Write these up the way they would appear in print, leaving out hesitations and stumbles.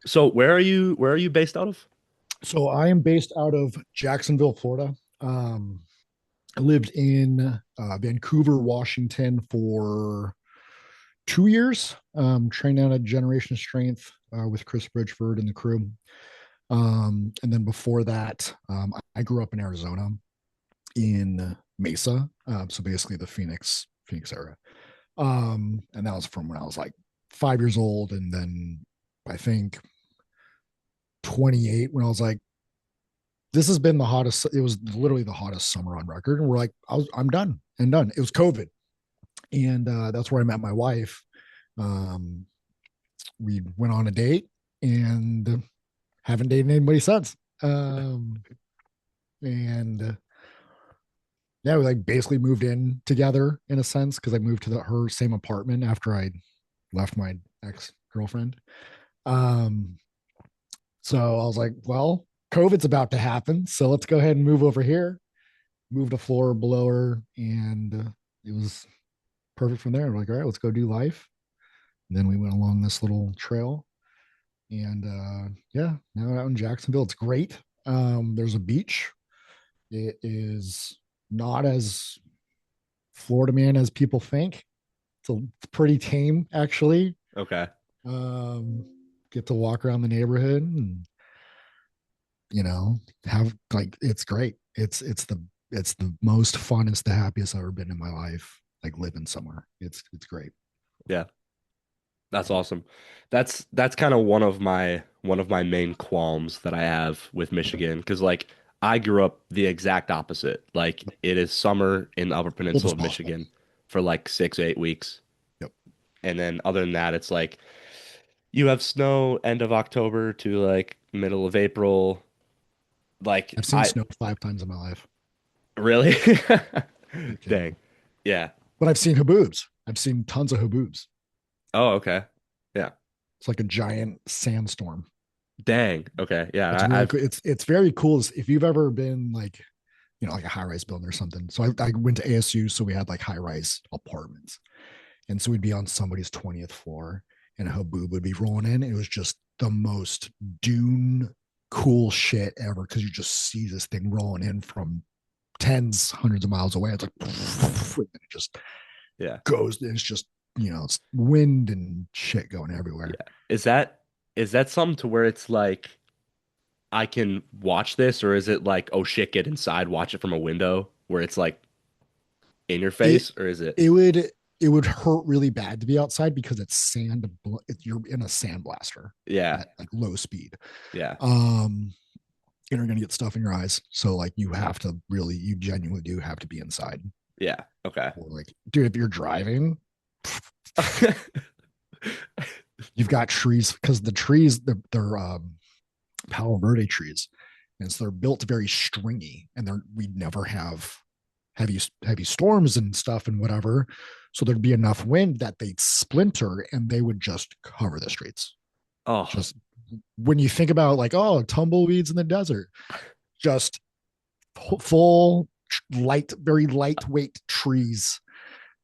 So where are you based out of? So I am based out of Jacksonville, Florida. Um, I lived in Vancouver, Washington for 2 years, trained out of Generation Strength with Chris Bridgeford and the crew. And then before that, I grew up in Arizona in Mesa, so basically the Phoenix area. And that was from when I was like 5 years old, and then I think 28 when I was like, this has been the hottest. It was literally the hottest summer on record, and we're like, I'm done and done. It was COVID, and that's where I met my wife. Um, we went on a date and haven't dated anybody since. And yeah, we like basically moved in together in a sense because I moved to her same apartment after I left my ex girlfriend. Um, so I was like, well, COVID's about to happen, so let's go ahead and move over here. Moved a floor below her, and it was perfect from there. We're like, all right, let's go do life. And then we went along this little trail, and yeah, now out in Jacksonville, it's great. There's a beach. It is not as Florida man as people think. It's pretty tame, actually. Okay. Um, get to walk around the neighborhood and have like it's great. It's the most funnest, the happiest I've ever been in my life. Like living somewhere, it's great. Yeah. That's awesome. That's kind of one of my main qualms that I have with Michigan because like I grew up the exact opposite. Like it is summer in the Upper Cold Peninsula as of possible. Michigan for like 6 8 weeks. Yep. And then other than that, it's like you have snow end of October to like middle of April. Like I've seen I snow 5 times in my life. really Are you kidding dang. me? Yeah. But I've seen haboobs. I've seen tons of haboobs. Oh, okay. Yeah. It's like a giant sandstorm. Dang. Okay. It's Yeah. really cool. It's very cool. If you've ever been like, like a high rise building or something. So I went to ASU, so we had like high rise apartments, and so we'd be on somebody's 20th floor, and a haboob would be rolling in. It was just the most dune cool shit ever because you just see this thing rolling in from tens, hundreds of miles away. It's like, and it just Yeah. goes. It's just it's wind and shit going Yeah. everywhere. Is that something to where it's like I can watch this, or is it like, oh shit, get inside, watch it from a window where it's like in your It face, or is it? it would it would hurt really bad to be outside because it's sand. You're in a sandblaster Yeah, at like low speed. yeah, Um, and you're gonna get stuff in your eyes. So like you genuinely do have to be inside. yeah. Okay. Or like, dude, if you're driving, you've got trees because the trees they're Palo Verde trees, and so they're built very stringy, and we never have heavy storms and stuff and whatever. So there'd be enough wind that they'd splinter and they would just cover the streets. Oh, Just when you think about like, oh, tumbleweeds in the desert, just full very lightweight trees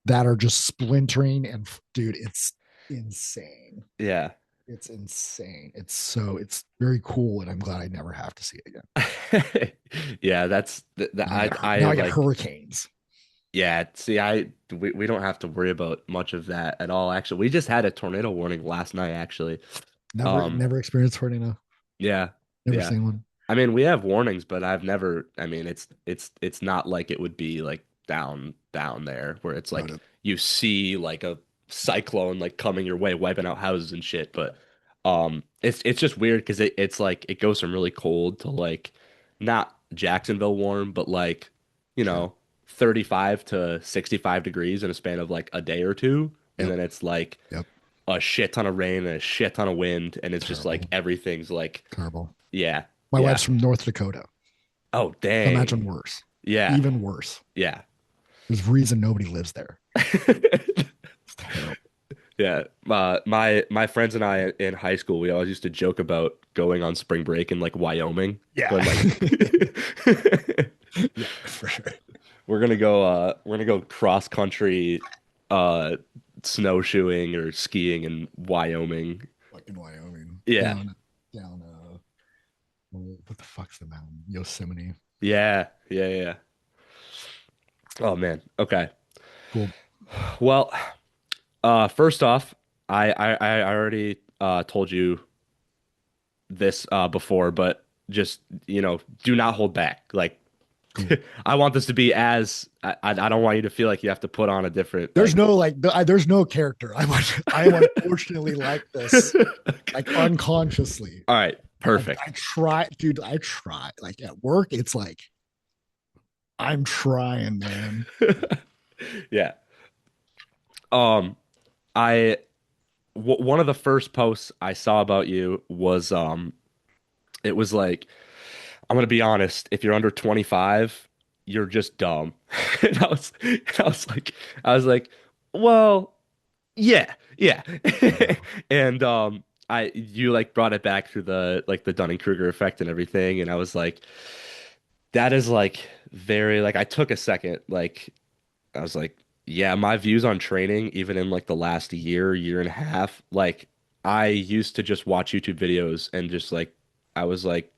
that are just splintering. And dude, it's insane. yeah. It's insane. It's very cool, and I'm glad I never have to see it again. Yeah, that's Now I now I I get like hurricanes. yeah, see we don't have to worry about much of that at all actually. We just had a tornado warning last night actually. Um Never experienced tornado. yeah. Never Yeah. seen one. I mean, we have warnings, but I've never, I mean, it's not like it would be like down there where it's Got like it. you see like a cyclone like coming your way, wiping out houses and shit, but it's just weird because it's like it goes from really cold to like not Jacksonville warm, but like, you Sure. know, 35 to 65 degrees in a span of like a day or two, and Yep. then it's like Yep. a shit ton of rain and a shit ton of wind, and it's just like Terrible. everything's like Terrible. yeah. My Yeah. wife's from North Dakota. Oh, So imagine dang. worse. Yeah. Even worse. Yeah. There's reason nobody lives there. It's terrible. Yeah. My friends and I in high school, we always used to joke about going on spring break in like Wyoming, Yeah. going like Yeah, for sure. we're gonna go cross country uh snowshoeing or skiing in Wyoming. Fucking Wyoming. Yeah. Down. what the fuck's the mountain? Yosemite. Yeah, yeah, yeah. Oh man. Okay. Cool. Well, first off, I already told you this before, but just, do not hold back. Like, Cool. I want this to be I don't want you to feel like you have to put on a different There's like. no there's no character. I am unfortunately like this, like unconsciously. All right, I perfect. try, dude. I try. Like at work, it's like I'm trying, man. Yeah. Um, I one of the first posts I saw about you was it was like, I'm gonna be honest, if you're under 25, you're just dumb. And I was like, well, yeah, yeah. And I you like brought it back through the Dunning-Kruger effect and everything, and I was like, that is like very like I took a second, like I was like, yeah, my views on training, even in like the last year and a half, like I used to just watch YouTube videos and just like I was like,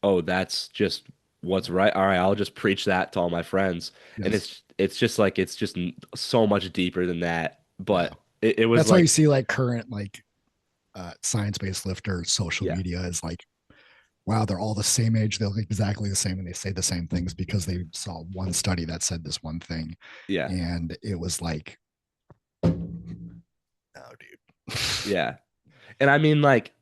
oh, that's just what's right. All right, I'll just preach that to all my friends. And Yes. it's just like it's just so much deeper than that. Yeah. But it was That's why you like, see like current like science-based lifters, social yeah, media is like, wow, they're all the same age. They look exactly the same and they say the same things because they saw one study that said this one thing. yeah, And it was like, oh, dude. yeah. And I mean, like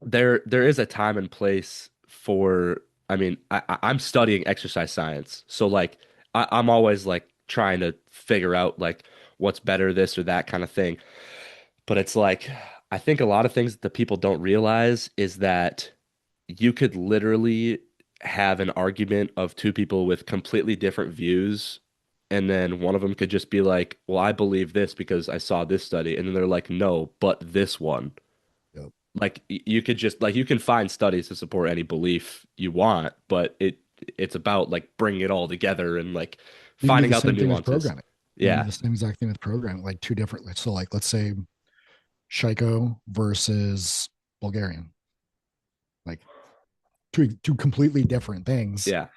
there is a time and place for. I mean, I'm studying exercise science, so like I'm always like trying to figure out like what's better, this or that kind of thing. But it's like, I think a lot of things that the people don't realize is that you could literally have an argument of two people with completely different views, and then one of them could just be like, well, I believe this because I saw this study. And then they're like, no, but this one. Yep. Like you could just like you can find studies to support any belief you want, but it's about like bringing it all together and like You can do finding the out the same thing with nuances. programming. You can do Yeah. the same exact thing with programming, like two different. So, like, let's say Shaiko versus Bulgarian, like two completely different things. Yeah.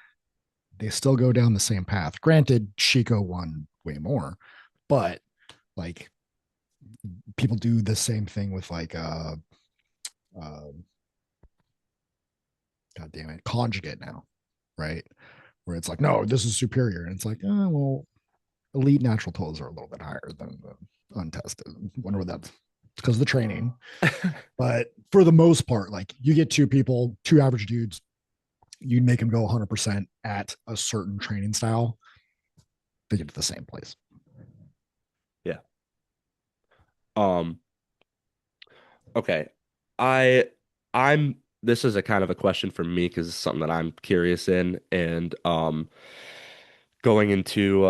They still go down the same path. Granted, Shiko won way more, but like people do the same thing with like uh god damn it, conjugate now, right? Where it's like, no, this is superior. And it's like, oh well, elite natural totals are a little bit higher than the untested. Wonder what that's because of the training. But for the most part, like you get two people, two average dudes, you make them go 100% at a certain training style, they get to the same place. Yeah. Um, okay. I I'm this is a kind of a question for me because it's something that I'm curious in, and going into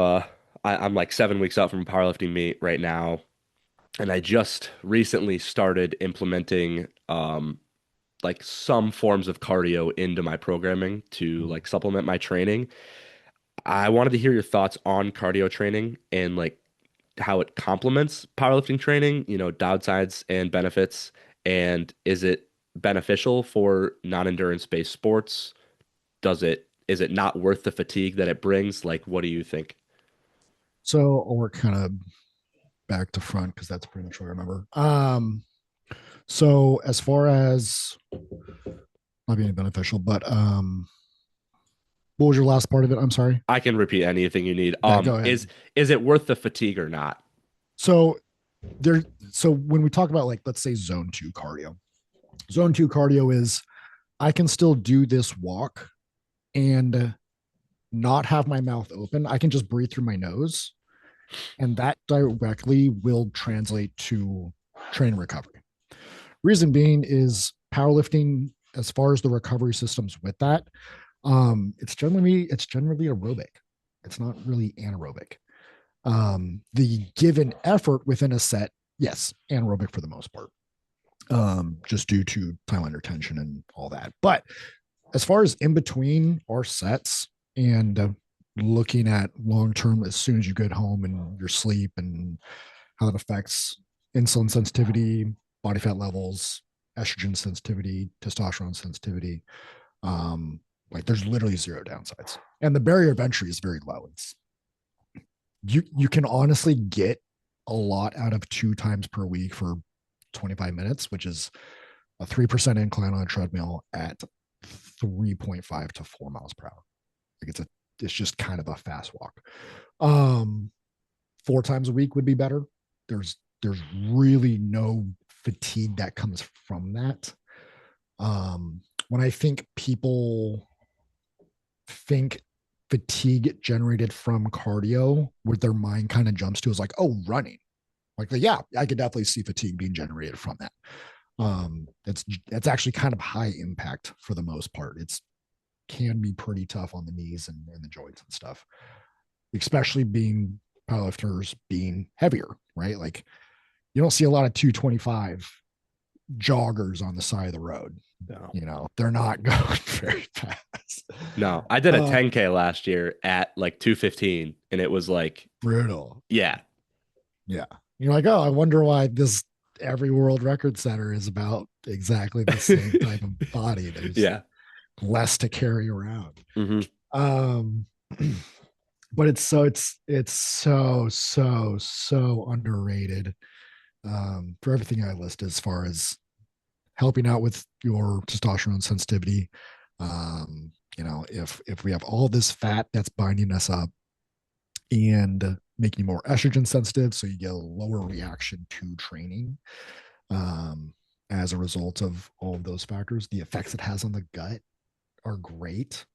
I'm like 7 weeks out from a powerlifting meet right now, and I just recently started implementing like some forms of cardio into my programming to like supplement my training. I wanted to hear your thoughts on cardio training and like how it complements powerlifting training, downsides and benefits, and is it beneficial for non-endurance based sports? Is it not worth the fatigue that it brings? Like, what do you think? So I'll work kind of back to front because that's pretty much what I remember. So as far as not being beneficial, but what was your last part of it? I'm sorry. I can repeat anything you need. Yeah, go ahead. Is it worth the fatigue or not? So there, so when we talk about like let's say zone two cardio is I can still do this walk and not have my mouth open. I can just breathe through my nose, and that directly will translate to train recovery. Reason being is powerlifting, as far as the recovery systems with that, it's generally aerobic. It's not really anaerobic. The given effort within a set, yes, anaerobic for the most part, just due to time under tension and all that. But as far as in between our sets and looking at long term, as soon as you get home and your sleep and how that affects insulin sensitivity, body fat levels, estrogen sensitivity, testosterone sensitivity. Um, like there's literally zero downsides, and the barrier of entry is very low. It's you can honestly get a lot out of 2 times per week for 25 minutes, which is a 3% incline on a treadmill at 3.5 to 4 miles per hour. Like it's just kind of a fast walk. Um, 4 times a week would be better. There's really no fatigue that comes from that. When I think people think fatigue generated from cardio, what their mind kind of jumps to is like, oh, running. Like, yeah, I could definitely see fatigue being generated from that. It's actually kind of high impact for the most part. It's can be pretty tough on the knees and the joints and stuff, especially being powerlifters being heavier, right? Like you don't see a lot of 225 joggers on the side of the road. No. They're not going very fast. No, I did a Uh, 10K last year at like 215 and it was like, Brutal. yeah. Yeah. You're like, oh, I wonder why this every world record setter is about exactly the same type of body. There's Yeah. less to carry around. Hmm. Um, but it's so underrated for everything I list as far as helping out with your testosterone sensitivity. If we have all this fat that's binding us up and making you more estrogen sensitive, so you get a lower reaction to training as a result of all of those factors. The effects it has on the gut are great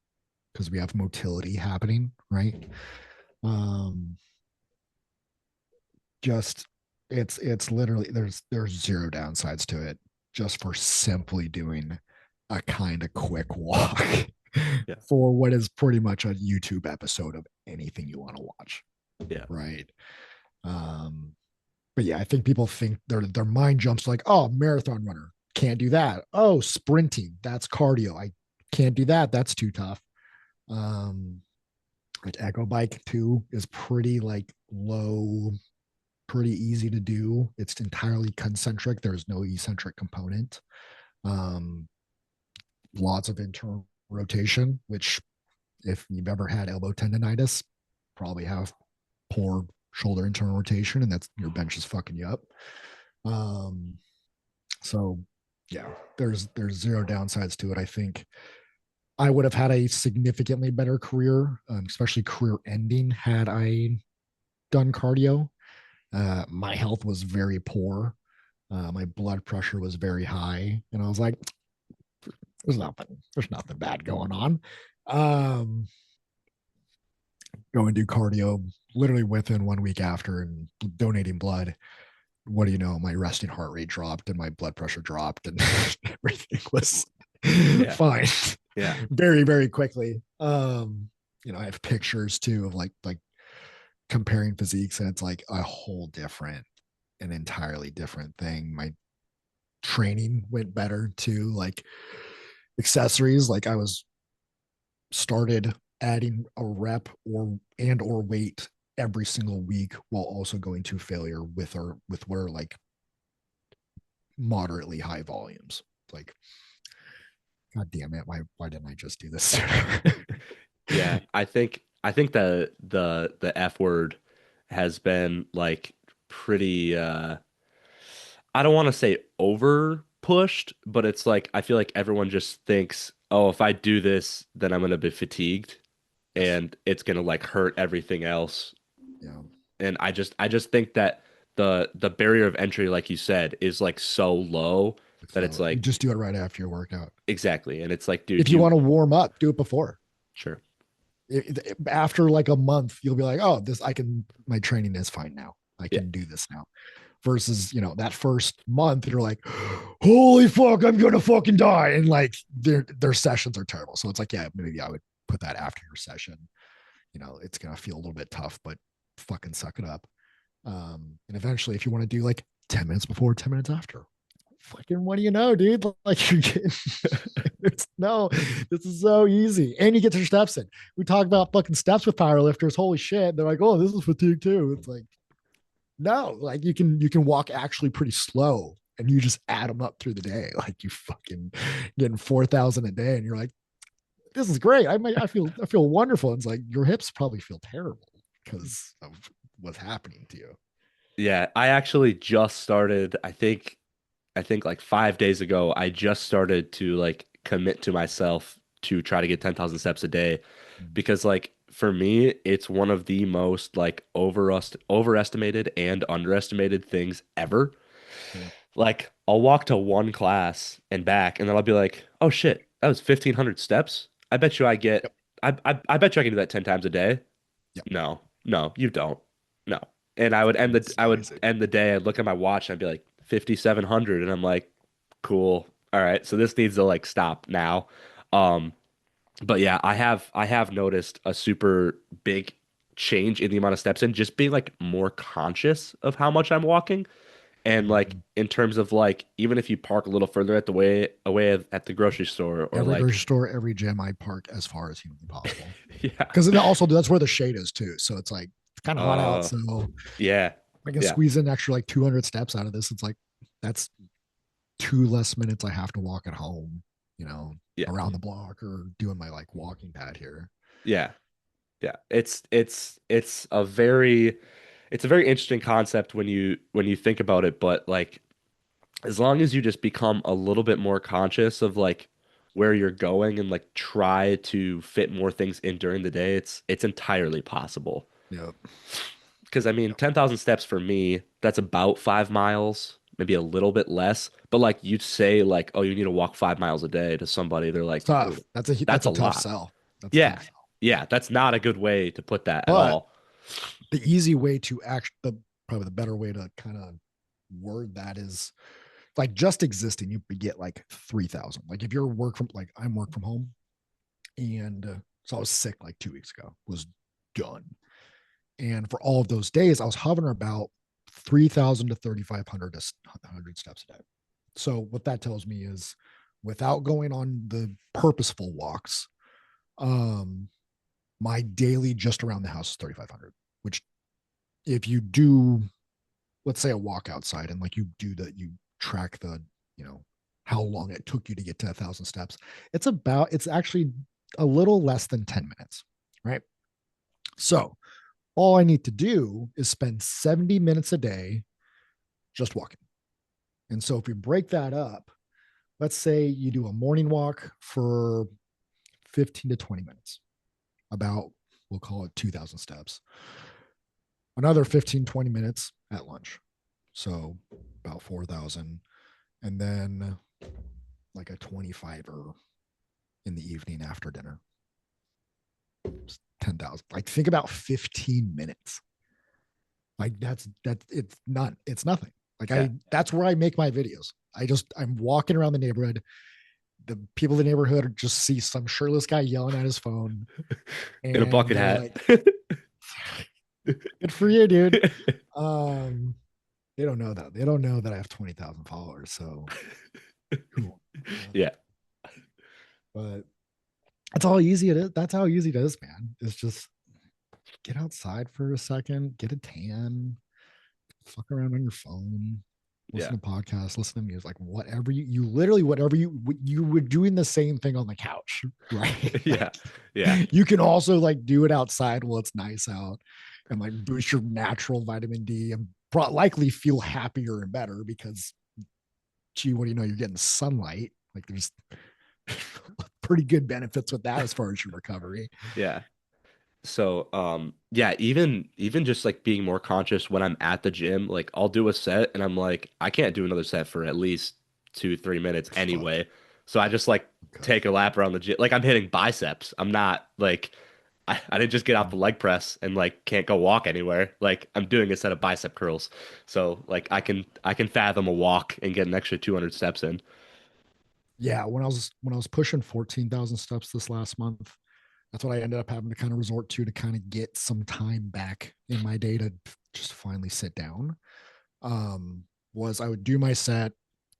because we have motility happening, right? Um, just it's literally there's zero downsides to it just for simply doing a kind of quick walk Yeah. for what is pretty much a YouTube episode of anything you want to watch, Yeah. right? Um, but yeah, I think people think their mind jumps like, oh, marathon runner can't do that. Oh, sprinting, that's cardio. I can't do that. That's too tough. Um, like echo bike too is pretty like low, pretty easy to do. It's entirely concentric. There's no eccentric component. Um, Lots of internal rotation, which if you've ever had elbow tendonitis, probably have poor shoulder internal rotation, and that's your bench is fucking you up. Um, so yeah, there's zero downsides to it. I think I would have had a significantly better career, especially career ending, had I done cardio. My health was very poor. My blood pressure was very high, and I was like, there's nothing bad going on. Um, Go and do cardio literally within 1 week after and donating blood. What do you know? My resting heart rate dropped and my blood pressure dropped and everything was Yeah. fine Yeah. very, very quickly. I have pictures too of like comparing physiques and it's like a whole different, an entirely different thing. My training went better too. Like accessories, like I was started adding a rep or weight every single week while also going to failure with where like moderately high volumes. Like, god damn it, why didn't I just do this? Yeah. I think the F word has been like pretty I don't want to say over pushed, but it's like I feel like everyone just thinks, oh, if I do this, then I'm gonna be fatigued Yes. and it's gonna like hurt everything else. Yeah. And I just think that the barrier of entry, like you said, is like so low that it's So you like just do it right after your workout. exactly. And it's like, dude, If you you want to warm up, do it before. sure. After like a month, you'll be like, oh, this I can. My training is fine now. I Yeah. can do this now. Versus, that first month, you're like, holy fuck, I'm gonna fucking die, and like their sessions are terrible. So it's like, yeah, maybe I would put that after your session. It's gonna feel a little bit tough, but fucking suck it up. And eventually, if you want to do like 10 minutes before, 10 minutes after, fucking what do you know, dude? Like you're getting it's no, this is so easy. And you get your steps in. We talk about fucking steps with powerlifters. Holy shit. They're like, oh, this is fatigue too. It's like, no, like you can walk actually pretty slow and you just add them up through the day. Like you fucking getting 4,000 a day and you're like, this is great. I feel wonderful. And it's like your hips probably feel terrible because of what's happening to you. Yeah, I actually just started, I think like 5 days ago, I just started to like commit to myself to try to get 10,000 steps a day because like for me, it's one of the most like overestimated and underestimated things ever. Yeah. Like I'll walk to one class and back and then I'll be like, "Oh shit, that was 1,500 steps. I bet you I Yep. get I bet you I can do that 10 times a day." Yep. No, no, you don't. No. And I would end the It's I would amazing. end the day, I'd look at my watch and I'd be like 5,700 and I'm like, cool. All right, so this needs to like stop now. Um, but yeah, I have noticed a super big change in the amount of steps and just being like more conscious of how much I'm walking. And like Mhm. in terms of like even if you park a little further at the way away at the grocery store or Every like grocery store, every gym, I park as far as humanly possible. yeah. Because also that's where the shade is too. So it's like it's kind of hot out. Uh So yeah. I can Yeah. squeeze in extra like 200 steps out of this. It's like that's two less minutes I have to walk at home, you know, Yeah. around the block or doing my like walking pad here. Yeah. Yeah, it's a very interesting concept when you think about it, but like as long as you just become a little bit more conscious of like where you're going and like try to fit more things in during the day, it's entirely possible. Yep. Because I mean, Yep. 10,000 steps for me, that's about 5 miles, maybe a little bit less. But like you'd say like, oh, you need to walk 5 miles a day to somebody, they're It's like, tough. "Ooh, That's that's a a tough lot." sell. That's a Yeah. tough sell. Yeah, that's not a good way to put that at But all. the easy way to act the probably the better way to kind of word that is like just existing, you get like 3,000. Like if you're work from like I'm work from home and so I was sick like 2 weeks ago, was done. And for all of those days, I was hovering about 3,000 to 3,500 to 100 steps a day. So what that tells me is without going on the purposeful walks, um, my daily just around the house is 3,500, which if you do, let's say a walk outside and like you do that, you track the, you know, how long it took you to get to 1,000 steps, it's actually a little less than 10 minutes, right? So all I need to do is spend 70 minutes a day just walking. And so if we break that up, let's say you do a morning walk for 15 to 20 minutes, about, we'll call it 2,000 steps, another 15, 20 minutes at lunch. So about 4,000. And then like a 25er in the evening after dinner, 10,000. Like think about 15 minutes. Like it's nothing. Like Yeah. that's where I make my videos. I'm walking around the neighborhood. The people in the neighborhood just see some shirtless guy yelling at his phone In a and bucket they're hat. like, good for you, dude. Um, they don't know that. They don't know that I have 20,000 followers. So cool. Yeah. But that's all easy it is. That's how easy it is, man. It's just get outside for a second, get a tan, fuck around on your phone, Yeah. listen to podcasts, listen to music, like whatever you literally whatever you were doing the same thing on the couch, right? Yeah. Like Yeah. you can also like do it outside while it's nice out and like boost your natural vitamin D and likely feel happier and better because gee, what do you know? You're getting sunlight. Like there's pretty good benefits with that as far as your recovery. Yeah. So, yeah, even just like being more conscious when I'm at the gym, like I'll do a set and I'm like, I can't do another set for at least 2, 3 minutes Fuck. anyway. So I just like Okay. take a lap around the gym. Like I'm hitting biceps. I'm not like I didn't just get off the leg press and like can't go walk anywhere. Like I'm doing a set of bicep curls. So like I can fathom a walk and get an extra 200 steps in. Yeah, when I was pushing 14,000 steps this last month, that's what I ended up having to kind of resort to kind of get some time back in my day to just finally sit down. Um, was I would do my set,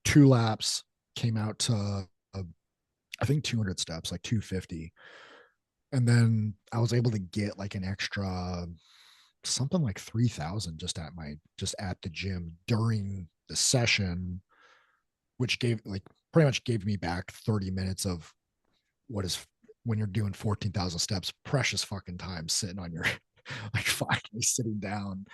2 laps, came out to I think 200 steps, like 250, and then I was able to get like an extra something like 3,000 just at the gym during the session, which gave like pretty much gave me back 30 minutes of what is when you're doing 14,000 steps, precious fucking time sitting on your like finally sitting down.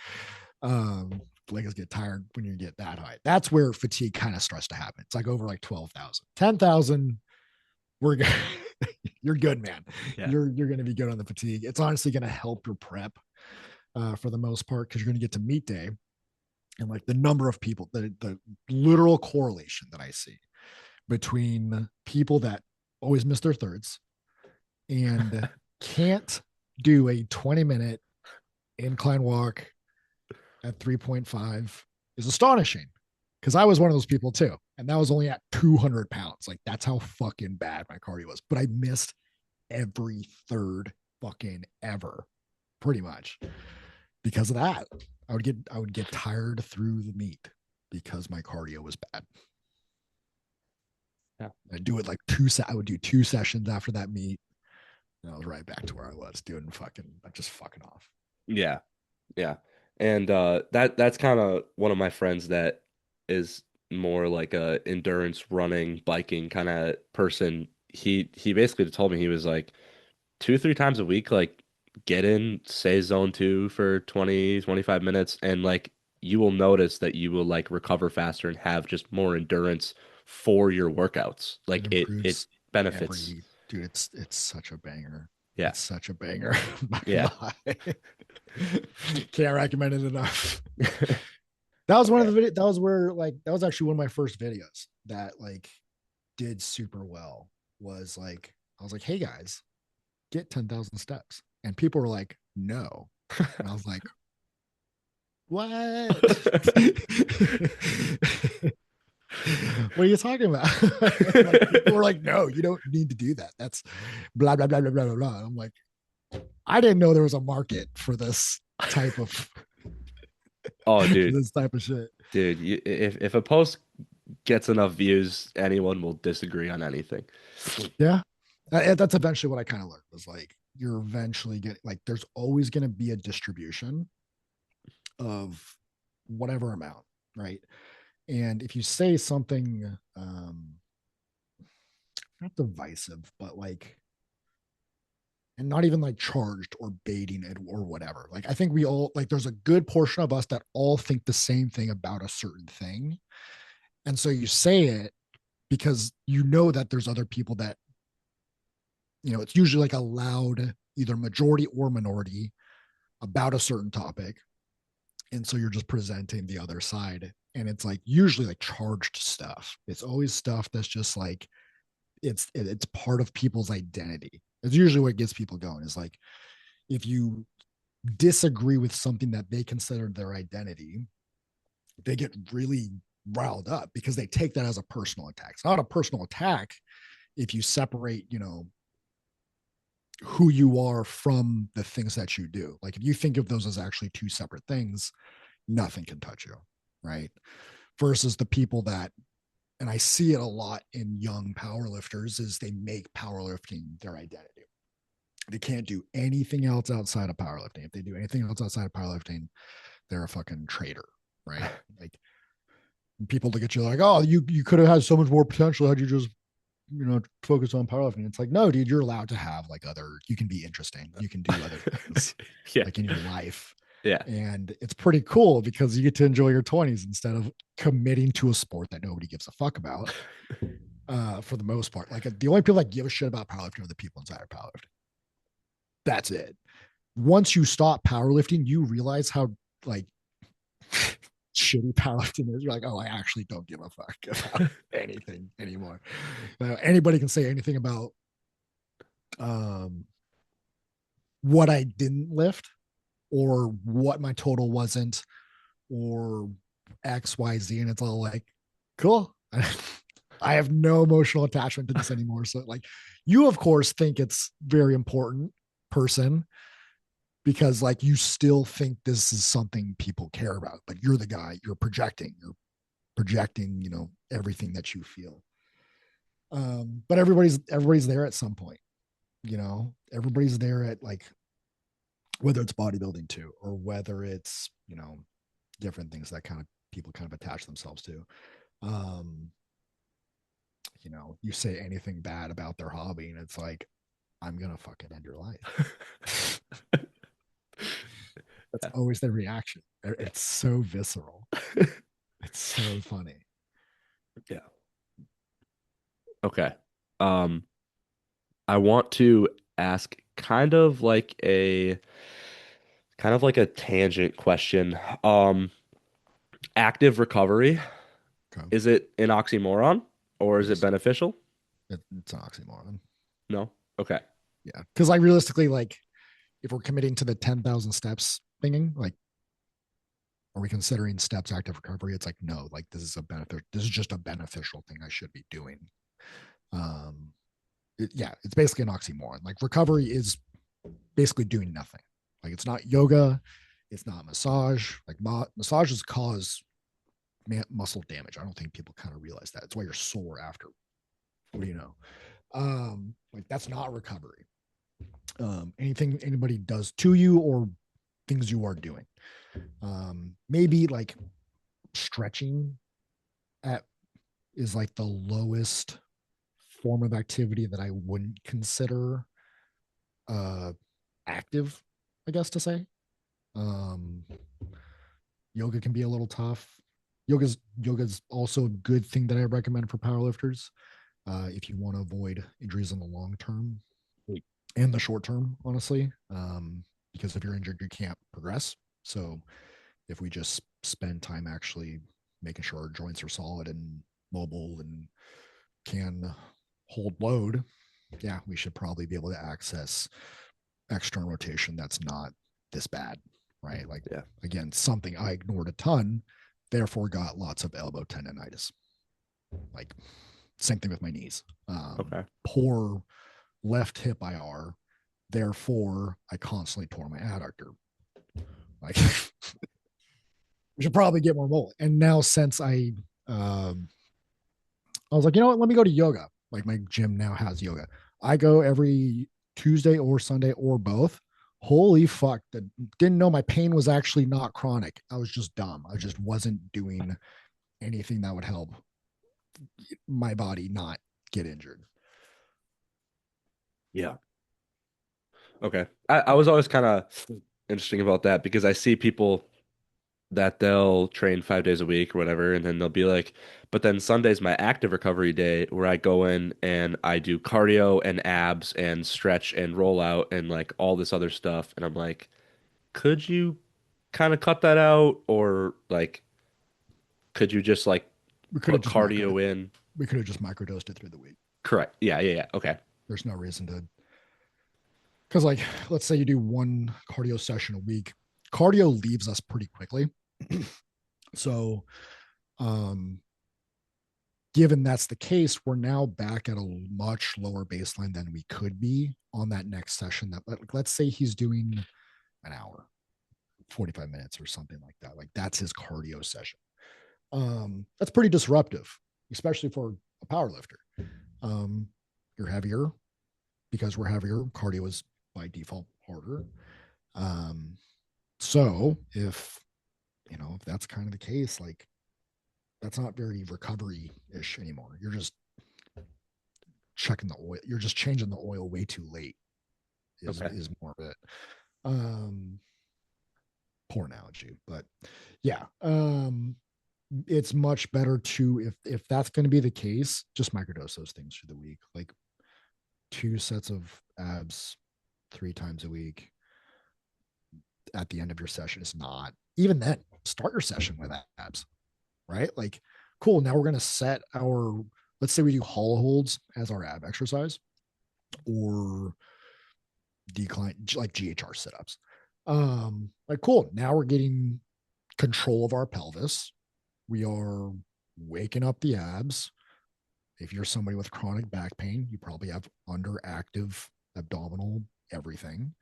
Legs get tired when you get that high. That's where fatigue kind of starts to happen. It's like over like 12,000, 10,000. We're good. You're good, man. Yeah. You're going to be good on the fatigue. It's honestly going to help your prep for the most part because you're going to get to meet day and like the number of people, the literal correlation that I see between people that always miss their thirds and can't do a 20-minute incline walk at 3.5 is astonishing because I was one of those people too. And that was only at 200 pounds. Like that's how fucking bad my cardio was. But I missed every third fucking ever, pretty much because of that. I would get tired through the meet because my cardio was bad. Yeah. I'd do it like I would do 2 sessions after that meet. And I was right back to where I was doing just fucking off. Yeah. Yeah. And that's kind of one of my friends that is more like a endurance running, biking kind of person. He basically told me he was like 2, 3 times a week, like get in, say zone 2 for 20, 25 minutes, and like you will notice that you will like recover faster and have just more endurance for your workouts. It Like it improves benefits. every dude. It's such a banger. Yeah. It's such a banger. I'm not Yeah. gonna lie. Can't recommend it enough. That was one of the video. That was where like that was actually one of my first videos that like did super well. Was like I was like, hey guys, get 10,000 steps, and people were like, no, and I was like, what? What are you talking about? Like people were like, no, you don't need to do that. That's blah blah blah blah blah blah blah. I'm like, I didn't know there was a market for type of Oh, dude, this type of shit. if a post gets enough views, anyone will disagree on anything. Yeah, that's eventually what I kind of learned was like you're eventually getting like there's always going to be a distribution of whatever amount, right? And if you say something not divisive, but like and not even like charged or baiting it or whatever. Like I think we all like there's a good portion of us that all think the same thing about a certain thing. And so you say it because you know that there's other people that, it's usually like a loud either majority or minority about a certain topic. And so you're just presenting the other side. And it's like usually like charged stuff. It's always stuff that's just like it's part of people's identity. It's usually what gets people going is like if you disagree with something that they consider their identity, they get really riled up because they take that as a personal attack. It's not a personal attack if you separate, who you are from the things that you do. Like if you think of those as actually two separate things, nothing can touch you, right? Versus the people that, and I see it a lot in young powerlifters, is they make powerlifting their identity. They can't do anything else outside of powerlifting. If they do anything else outside of powerlifting, they're a fucking traitor, right? Like people look at you like, oh, you could have had so much more potential had you just focus on powerlifting. It's like, no, dude, you're allowed to have like you can be interesting. You can do other things Yeah. like in your life. Yeah. And it's pretty cool because you get to enjoy your 20s instead of committing to a sport that nobody gives a fuck about. For the most part, like the only people that give a shit about powerlifting are the people inside of powerlifting. That's it. Once you stop powerlifting, you realize how like shitty powerlifting is. You're like, oh, I actually don't give a fuck about anything anymore. Anybody can say anything about um, what I didn't lift or what my total wasn't or X, Y, Z. And it's all like, cool. I have no emotional attachment to this anymore. So, like, you, of course, think it's very important, person, because, like, you still think this is something people care about, but you're the guy, you're projecting, everything that you feel. But everybody's there at some point, everybody's there at like whether it's bodybuilding too, or whether it's, different things that kind of people kind of attach themselves to. Um, you say anything bad about their hobby, and it's like, I'm gonna fucking end your life. That's always their reaction. Yeah. It's so visceral. It's so funny. Yeah. Okay. Um, I want to ask kind of like a tangent question. Active recovery, Okay. is it an oxymoron or is it Yes. beneficial? It's an oxymoron. No. Okay. Yeah. Because like realistically, like if we're committing to the 10,000 steps thinking, like, are we considering steps active recovery? It's like, no, like this is a benefit. This is just a beneficial thing I should be doing. Um, yeah, it's basically an oxymoron. Like recovery is basically doing nothing. Like it's not yoga, it's not massage. Like massages cause muscle damage. I don't think people kind of realize that. It's why you're sore after. What do you know? Like that's not recovery. Anything anybody does to you or things you are doing. Maybe like stretching at is like the lowest form of activity that I wouldn't consider uh active, I guess to say. Um Yoga can be a little tough. Yoga's also a good thing that I recommend for powerlifters if you want to avoid injuries in the long term and the short term, honestly. Because if you're injured, you can't progress. So if we just spend time actually making sure our joints are solid and mobile and can hold load, yeah, we should probably be able to access external rotation that's not this bad, right? Like, Yeah. again, something I ignored a ton, therefore got lots of elbow tendonitis. Like, same thing with my knees. Okay. Poor left hip IR, therefore I constantly tore my adductor. Like, we should probably get more mobile. And now since I was like, you know what? Let me go to yoga. Like my gym now has yoga. I go every Tuesday or Sunday or both. Holy fuck! Didn't know my pain was actually not chronic. I was just dumb. I just wasn't doing anything that would help my body not get injured. Yeah. Okay. I was always kind of interesting about that because I see people that they'll train 5 days a week or whatever, and then they'll be like, but then Sunday's my active recovery day where I go in and I do cardio and abs and stretch and roll out and like all this other stuff. And I'm like, could you kind of cut that out? Or like, could you just like We could have put just micro. cardio in? We could have just microdosed it through the week. Correct. Yeah, yeah, yeah. Okay. There's no reason to, because like, let's say you do one cardio session a week. Cardio leaves us pretty quickly. So, um, given that's the case, we're now back at a much lower baseline than we could be on that next session. That let's say he's doing an hour, 45 minutes or something like that. Like that's his cardio session. That's pretty disruptive, especially for a power lifter. Um, you're heavier because we're heavier. Cardio is by default harder. Um, so if that's kind of the case, like that's not very recovery ish anymore. You're just checking the oil. You're just changing the oil way too late. Is Okay. is more of it. Um, Poor analogy, but yeah. It's much better to if that's going to be the case, just microdose those things through the week, like 2 sets of abs 3 times a week at the end of your session. Is not even then. Start your session with abs, right? Like, cool. Now we're going to set our. Let's say we do hollow holds as our ab exercise, or decline like GHR sit-ups. Like cool. Now we're getting control of our pelvis. We are waking up the abs. If you're somebody with chronic back pain, you probably have underactive abdominal everything.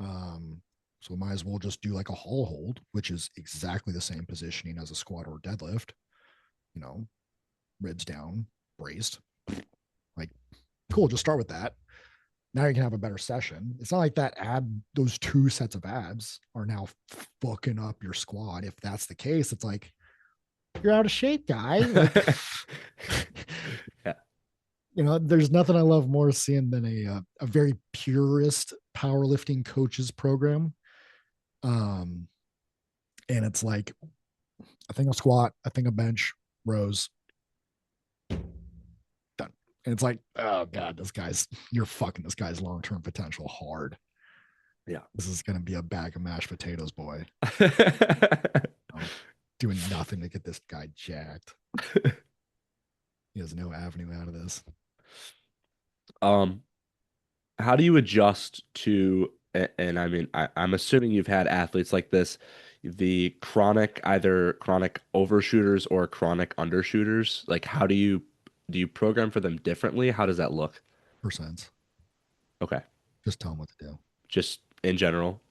So we might as well just do like a hollow hold, which is exactly the same positioning as a squat or deadlift. You know, ribs down, braced. Like, cool. Just start with that. Now you can have a better session. It's not like those 2 sets of abs are now fucking up your squat. If that's the case, it's like, you're out of shape, guy. Like, Yeah. there's nothing I love more seeing than a very purist powerlifting coaches program. Um, and it's like I think a squat, I think a bench, rows, done. And it's like, oh god, you're fucking this guy's long term potential hard. Yeah. This is gonna be a bag of mashed potatoes, boy. I'm doing nothing to get this guy jacked. He has no avenue out of this. Um, how do you adjust to, and I mean, I'm assuming you've had athletes like this, the chronic, either chronic overshooters or chronic undershooters. Like, how do you program for them differently? How does that look? Percents. Okay. Just tell them what to do. Just in general.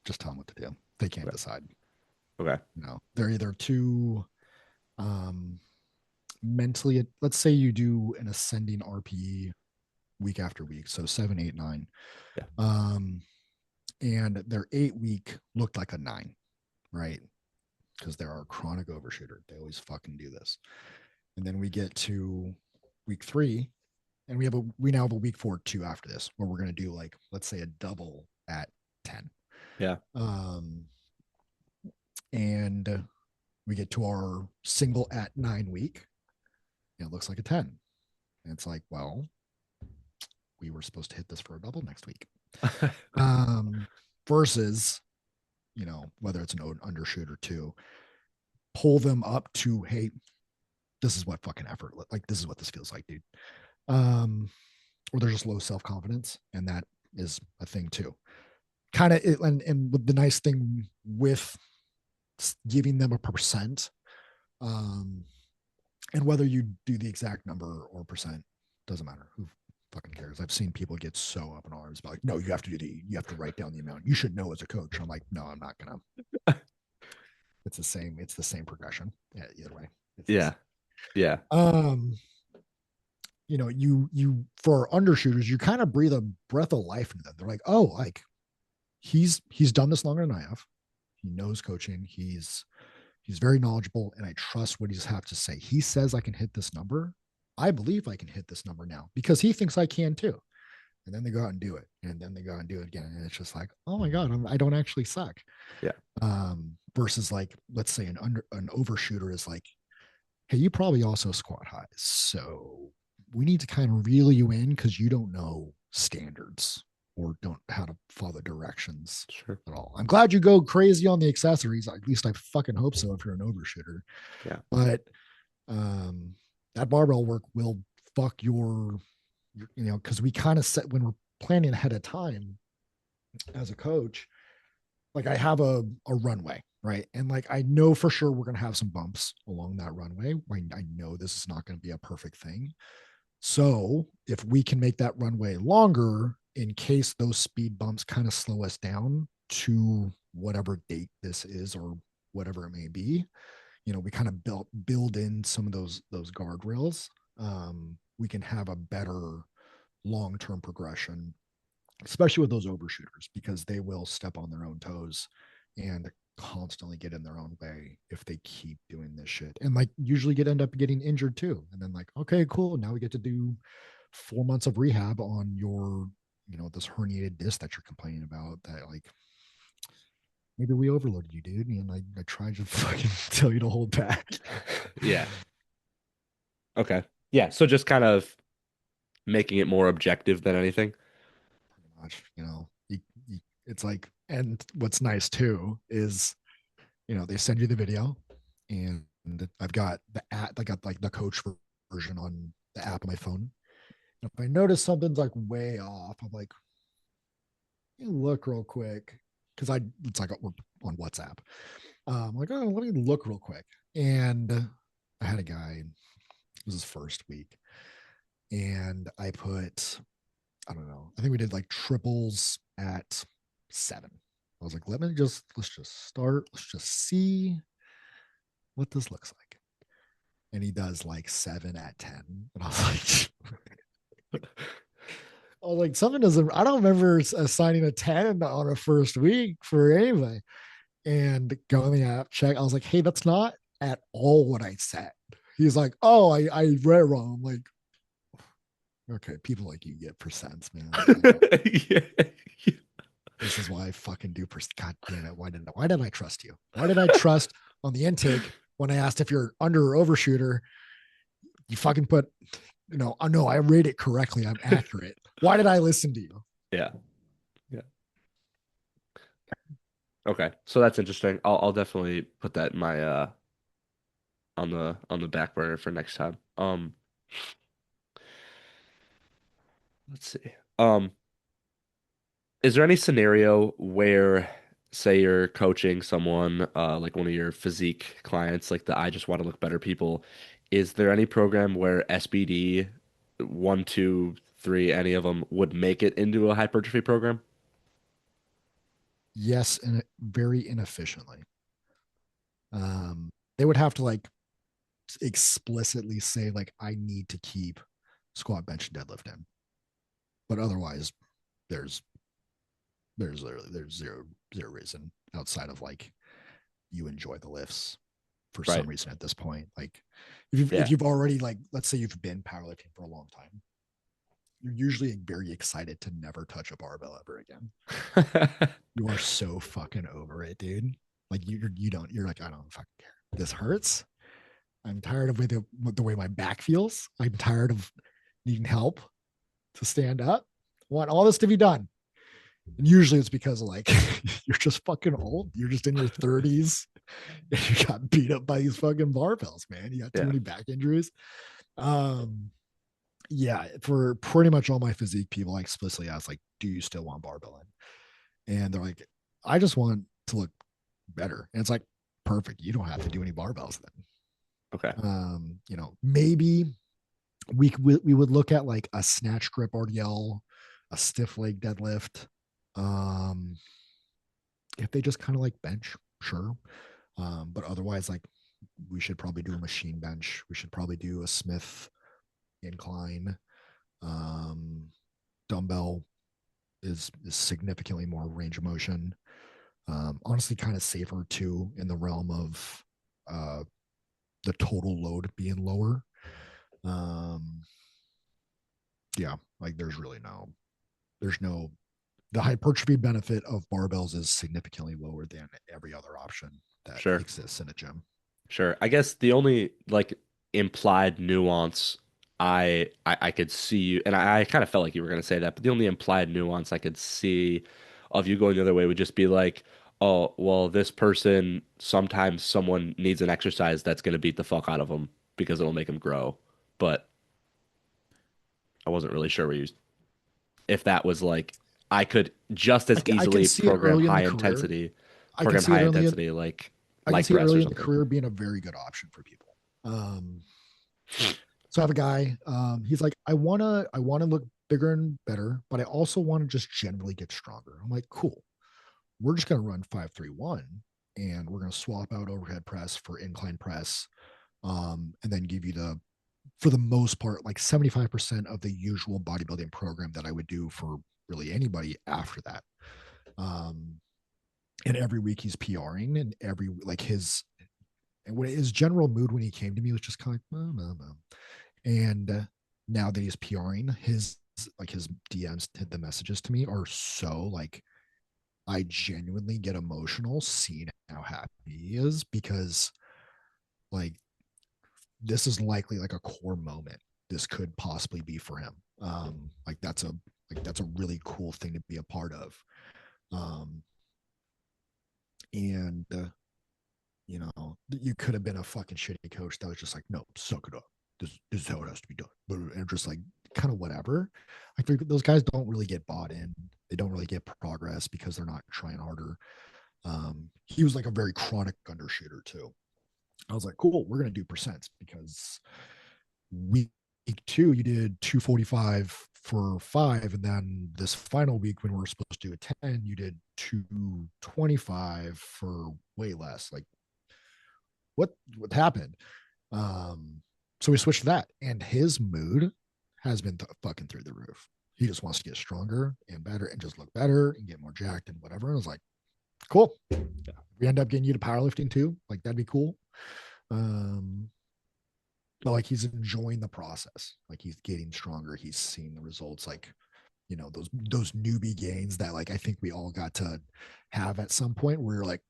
Just tell them what to do. They can't Okay. decide. Okay. They're either too um, mentally. Let's say you do an ascending RPE week after week, so 7, 8, 9, Yeah. um, and their 8 week looked like a 9, right? Because they're our chronic overshooter. They always fucking do this. And then we get to week 3, and we now have a week 4 2 after this, where we're gonna do like let's say a double at 10. Yeah. Um, and we get to our single at 9 week, and it looks like a 10. And it's like, well, we were supposed to hit this for a double next week. Um, versus, whether it's an undershoot or two, pull them up to, hey, this is what fucking effort, like, this is what this feels like, dude. Um, or they're just low self confidence. And that is a thing too. Kind of, and the nice thing with giving them a percent, um, and whether you do the exact number or percent doesn't matter. Who fucking cares? I've seen people get so up in arms about like, no, you have to write down the amount. You should know as a coach. I'm like, no, I'm not gonna. It's the same. It's the same progression. Yeah, either way. It's the Yeah. same. Yeah. Um, you for undershooters, you kind of breathe a breath of life into them. They're like, oh, like he's done this longer than I have. He knows coaching. He's very knowledgeable, and I trust what he's have to say. He says I can hit this number. I believe I can hit this number now because he thinks I can too. And then they go out and do it, and then they go out and do it again, and it's just like, oh my god, I don't actually suck. Yeah. Versus like, let's say an overshooter is like, hey, you probably also squat high, so we need to kind of reel you in because you don't know standards or don't how to follow directions Sure. at all. I'm glad you go crazy on the accessories. At least I fucking hope so if you're an overshooter. Yeah. But um, that barbell work will fuck because we kind of set when we're planning ahead of time as a coach. Like I have a runway, right? And like I know for sure we're gonna have some bumps along that runway. I know this is not going to be a perfect thing. So if we can make that runway longer in case those speed bumps kind of slow us down to whatever date this is or whatever it may be, we kind of build in some of those guardrails. We can have a better long-term progression, especially with those overshooters, because they will step on their own toes and constantly get in their own way if they keep doing this shit, and like usually end up getting injured too. And then like, okay, cool, now we get to do 4 months of rehab on your this herniated disc that you're complaining about, that like maybe we overloaded you, dude, and I tried to fucking tell you to hold back. Yeah. Okay. Yeah. So just kind of making it more objective than anything. Pretty much, it's like, and what's nice too is they send you the video, and I've got the app, I got like the coach version on the app on my phone. And if I notice something's like way off, I'm like, look real quick, because it's like we're on WhatsApp. I'm like, oh, let me look real quick. And I had a guy, it was his first week, and I don't know, I think we did like triples at 7. I was like, let's just start. Let's just see what this looks like. And he does like 7 at 10. And I was like, something doesn't, I don't remember assigning a 10 on a first week for anybody. And go in the app, check. I was like, hey, that's not at all what I said. He's like, oh, I read it wrong. I'm like, Okay, people like you get percents, man. I don't. Yeah. This is why I fucking do. God damn it! Why did I trust you? Why did I trust on the intake when I asked if you're under or overshooter? You fucking put, oh no, I rate it correctly. I'm accurate. Why did I listen to you? Yeah. Yeah. Okay. So that's interesting. I'll definitely put that in my on the back burner for next time. Let's see. Um, is there any scenario where, say, you're coaching someone, like one of your physique clients, like the I just want to look better people, is there any program where SBD, one, two, three, any of them would make it into a hypertrophy program? Yes, and very inefficiently. They would have to like explicitly say like I need to keep squat, bench, and deadlift in, but otherwise there's there's zero reason outside of like you enjoy the lifts for some Right. reason at this point. Like if Yeah. you've already like let's say you've been powerlifting for a long time, you're usually very excited to never touch a barbell ever again. You are so fucking over it, dude. Like you don't you're like I don't fucking care. This hurts. I'm tired of the way my back feels. I'm tired of needing help to stand up. I want all this to be done. And usually it's because like you're just fucking old. You're just in your 30s and you got beat up by these fucking barbells, man. You got too Yeah. many back injuries. Um, yeah, for pretty much all my physique people, I explicitly ask, like, do you still want barbell in? And they're like, I just want to look better. And it's like, perfect. You don't have to do any barbells then. Okay. Maybe we would look at like a snatch grip RDL, a stiff leg deadlift. Um, if they just kind of like bench, sure. But otherwise, like we should probably do a machine bench. We should probably do a Smith incline. Um, Dumbbell is significantly more range of motion. Honestly, kind of safer too in the realm of uh, the total load being lower. Um, yeah, like there's no the hypertrophy benefit of barbells is significantly lower than every other option that Sure. exists in a gym. Sure. I guess the only like implied nuance I could see you, and I kind of felt like you were going to say that, but the only implied nuance I could see of you going the other way would just be like, oh, well, this person, sometimes someone needs an exercise that's going to beat the fuck out of them because it'll make them grow. But I wasn't really sure where you, if that was like, I could just as I can easily see it early in the career. I can see it high early in intensity like I can leg see it press or early in the something. career being a very good option for people. Um, so I have a guy. He's like, I wanna look bigger and better, but I also want to just generally get stronger. I'm like, cool. We're just gonna run 5-3-1, and we're gonna swap out overhead press for incline press, and then give you for the most part, like 75% of the usual bodybuilding program that I would do for really anybody after that. Um, and every week he's PRing, and every like his general mood when he came to me was just kind of like, no. And now that he's PRing, his DMs, the messages to me are so like I genuinely get emotional seeing how happy he is because like this is likely like a core moment. This could possibly be for him. Like that's a really cool thing to be a part of. Um, and you could have been a fucking shitty coach that was just like, no, suck it up. This is how it has to be done. And just like kind of whatever. I think those guys don't really get bought in. They don't really get progress because they're not trying harder. He was like a very chronic undershooter too. I was like, cool, we're gonna do percents because week two you did 245 for 5, and then this final week when we are supposed to do a 10, you did 225 for way less. Like what happened? Um, so we switched to that, and his mood has been fucking through the roof. He just wants to get stronger and better and just look better and get more jacked and whatever. And I was like, cool. We end up getting you to powerlifting too. Like that'd be cool. Um, but like he's enjoying the process. Like he's getting stronger. He's seeing the results. Like, you know, those newbie gains that like I think we all got to have at some point where you're like,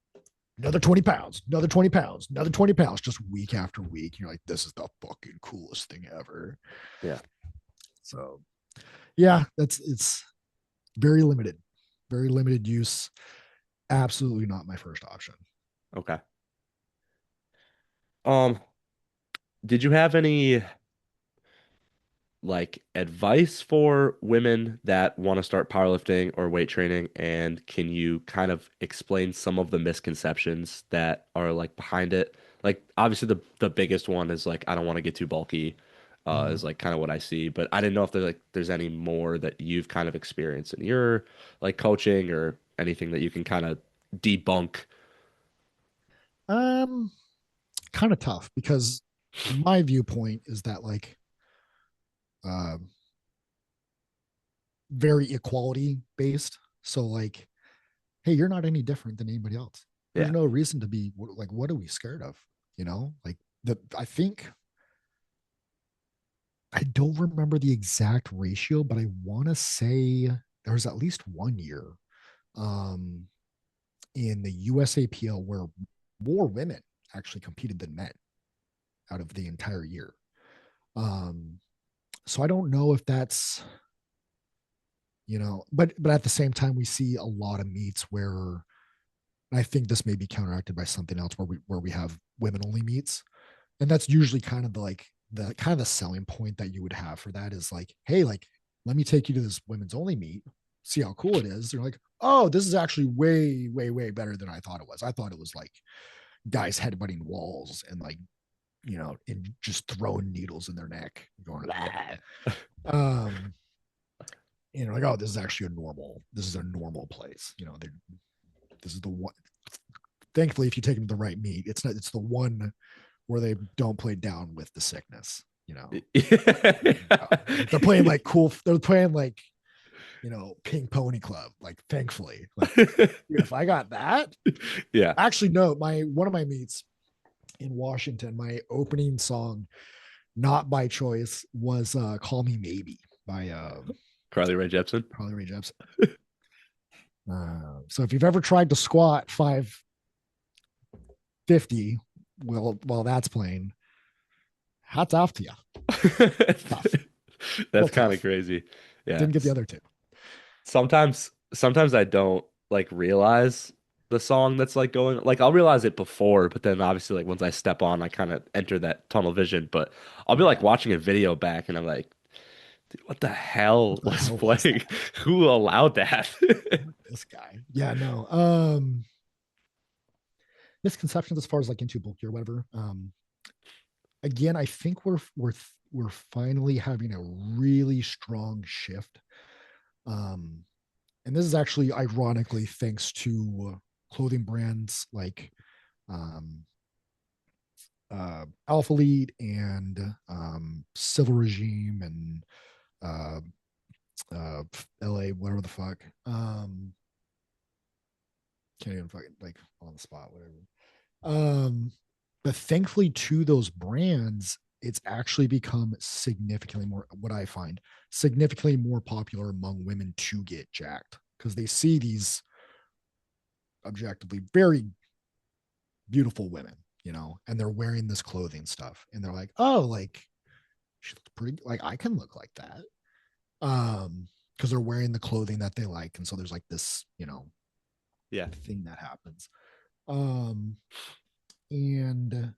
another 20 pounds, another 20 pounds, another 20 pounds, just week after week. You're like, this is the fucking coolest thing ever. Yeah. So yeah, it's very limited use. Absolutely not my first option. Okay. Um, did you have any like advice for women that want to start powerlifting or weight training? And can you kind of explain some of the misconceptions that are like behind it? Like obviously the biggest one is like I don't want to get too bulky, Mm. is like kind of what I see. But I didn't know if there's any more that you've kind of experienced in your like coaching or anything that you can kind of debunk. Um, Kind of tough because my viewpoint is that like uh very equality based. So like, hey, you're not any different than anybody else. There's Yeah. no reason to be like, what are we scared of? You know, like the I think I don't remember the exact ratio, but I want to say there was at least 1 year um, in the USAPL where more women actually competed than men out of the entire year. Um, so I don't know if that's, you know, but at the same time we see a lot of meets where I think this may be counteracted by something else where we have women only meets, and that's usually kind of the like the kind of the selling point that you would have for that is like, hey, like let me take you to this women's only meet, see how cool it is. They're like, oh, this is actually way better than I thought it was. I thought it was like guys headbutting walls and like, you know, and just throwing needles in their neck, going, um, you know, like, oh, this is actually this is a normal place. You know, this is the one. Thankfully, if you take them to the right meet, it's the one where they don't play down with the sickness. You know, like they're playing like cool. They're playing like, you know, Pink Pony Club. Like, thankfully, like dude, if I got that, Yeah. actually, no, my one of my meets in Washington, my opening song, not by choice, was "Call Me Maybe" by Carly Rae Jepsen. Carly Rae Jepsen. So if you've ever tried to squat 550 while that's playing, hats off to you. Tough, real That's kind of tough. crazy. Yeah. Didn't get the other two. Sometimes I don't like realize the song that's like going like I'll realize it before, but then obviously like once I step on, I kind of enter that tunnel vision. But I'll be like Yeah. watching a video back and I'm like, dude, what the hell What the was hell was playing? that? Who allowed that? This guy. Yeah, no. Misconceptions as far as like into bulky or whatever. Again, I think we're finally having a really strong shift. Um, and this is actually ironically thanks to clothing brands like um, Alpha Lead and Civil Regime and uh, LA, whatever the fuck. Can't even fucking like on the spot, whatever. Um, but thankfully to those brands, it's actually become significantly more, what I find, significantly more popular among women to get jacked because they see these objectively very beautiful women, you know, and they're wearing this clothing stuff and they're like, oh, like she looks pretty, like I can look like that. Because they're wearing the clothing that they like. And so there's like this, you know, Yeah. thing that happens. Um, and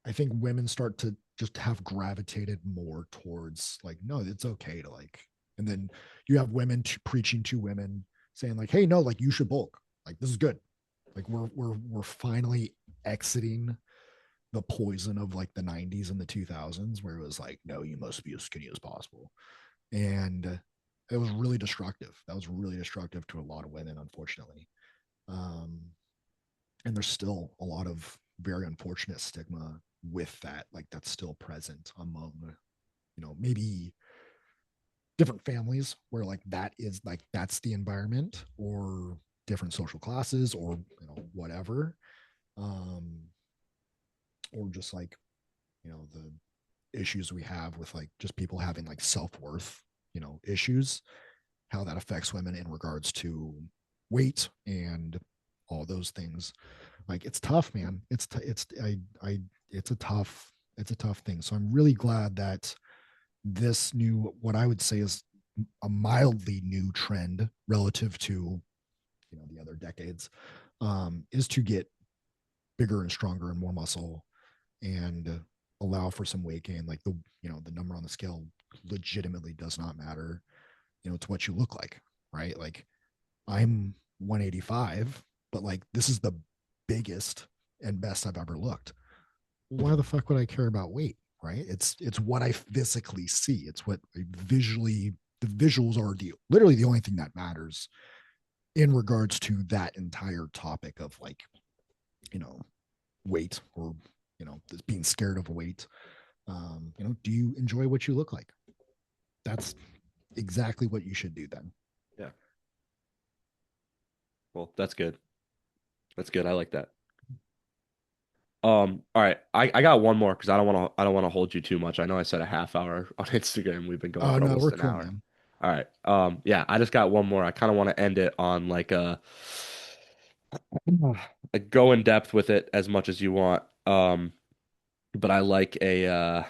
I think women start to just have gravitated more towards like, no, it's okay to like, and then you have women preaching to women saying like, hey, no, like you should bulk. Like this is good. Like we're finally exiting the poison of like the 90s and the 2000s where it was like, no, you must be as skinny as possible. And it was really destructive. That was really destructive to a lot of women, unfortunately. Um, and there's still a lot of very unfortunate stigma with that, like that's still present among, you know, maybe different families where like that is like that's the environment, or different social classes, or you know whatever, um or just like the issues we have with like just people having like self-worth, issues, how that affects women in regards to weight and all those things. Like it's tough, man. It's a tough thing. So I'm really glad that this new, what I would say is a mildly new trend relative to the other decades, is to get bigger and stronger and more muscle and allow for some weight gain. Like the number on the scale legitimately does not matter. It's what you look like, right? Like I'm 185, but like this is the biggest and best I've ever looked. Why the fuck would I care about weight? Right? It's what I physically see. It's what I visually, the visuals are literally the only thing that matters in regards to that entire topic of like, you know, weight or, being scared of weight. Do you enjoy what you look like? That's exactly what you should do then. Yeah. Well, that's good. That's good. I like that. All right. I got one more because I don't want to hold you too much. I know I said a half hour on Instagram. We've been going Oh for no, almost we're an cool, hour. man. All right. Yeah, I just got one more. I kind of want to end it on like go in depth with it as much as you want. But I like a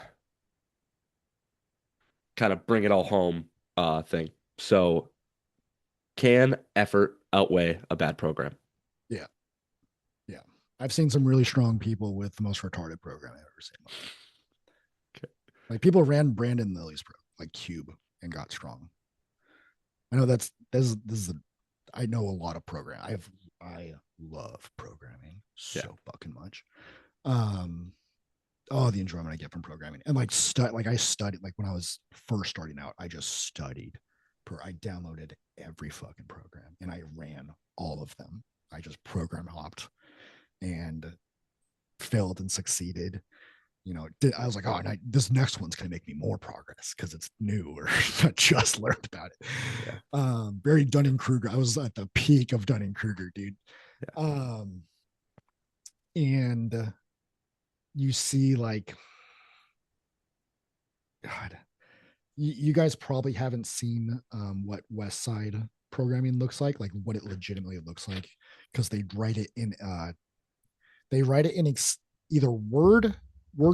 kind of bring it all home thing. So can effort outweigh a bad program? Yeah, yeah. I've seen some really strong people with the most retarded program I've ever seen in my life. Okay. Like people ran Brandon Lilly's pro, like Cube, and got strong. I know this is a, I know a lot of program. I love programming Yeah. so fucking much. Um, oh, the enjoyment I get from programming and like I studied like when I was first starting out, I just studied. I downloaded every fucking program and I ran all of them. I just program hopped and failed and succeeded. I was like, oh, this next one's gonna make me more progress because it's new or I just learned about it. Yeah. Very Dunning Kruger. I was at the peak of Dunning Kruger, dude. Yeah. Um, and you see, like, God, you guys probably haven't seen what West Side programming looks like what it legitimately looks like, because they write it in either Word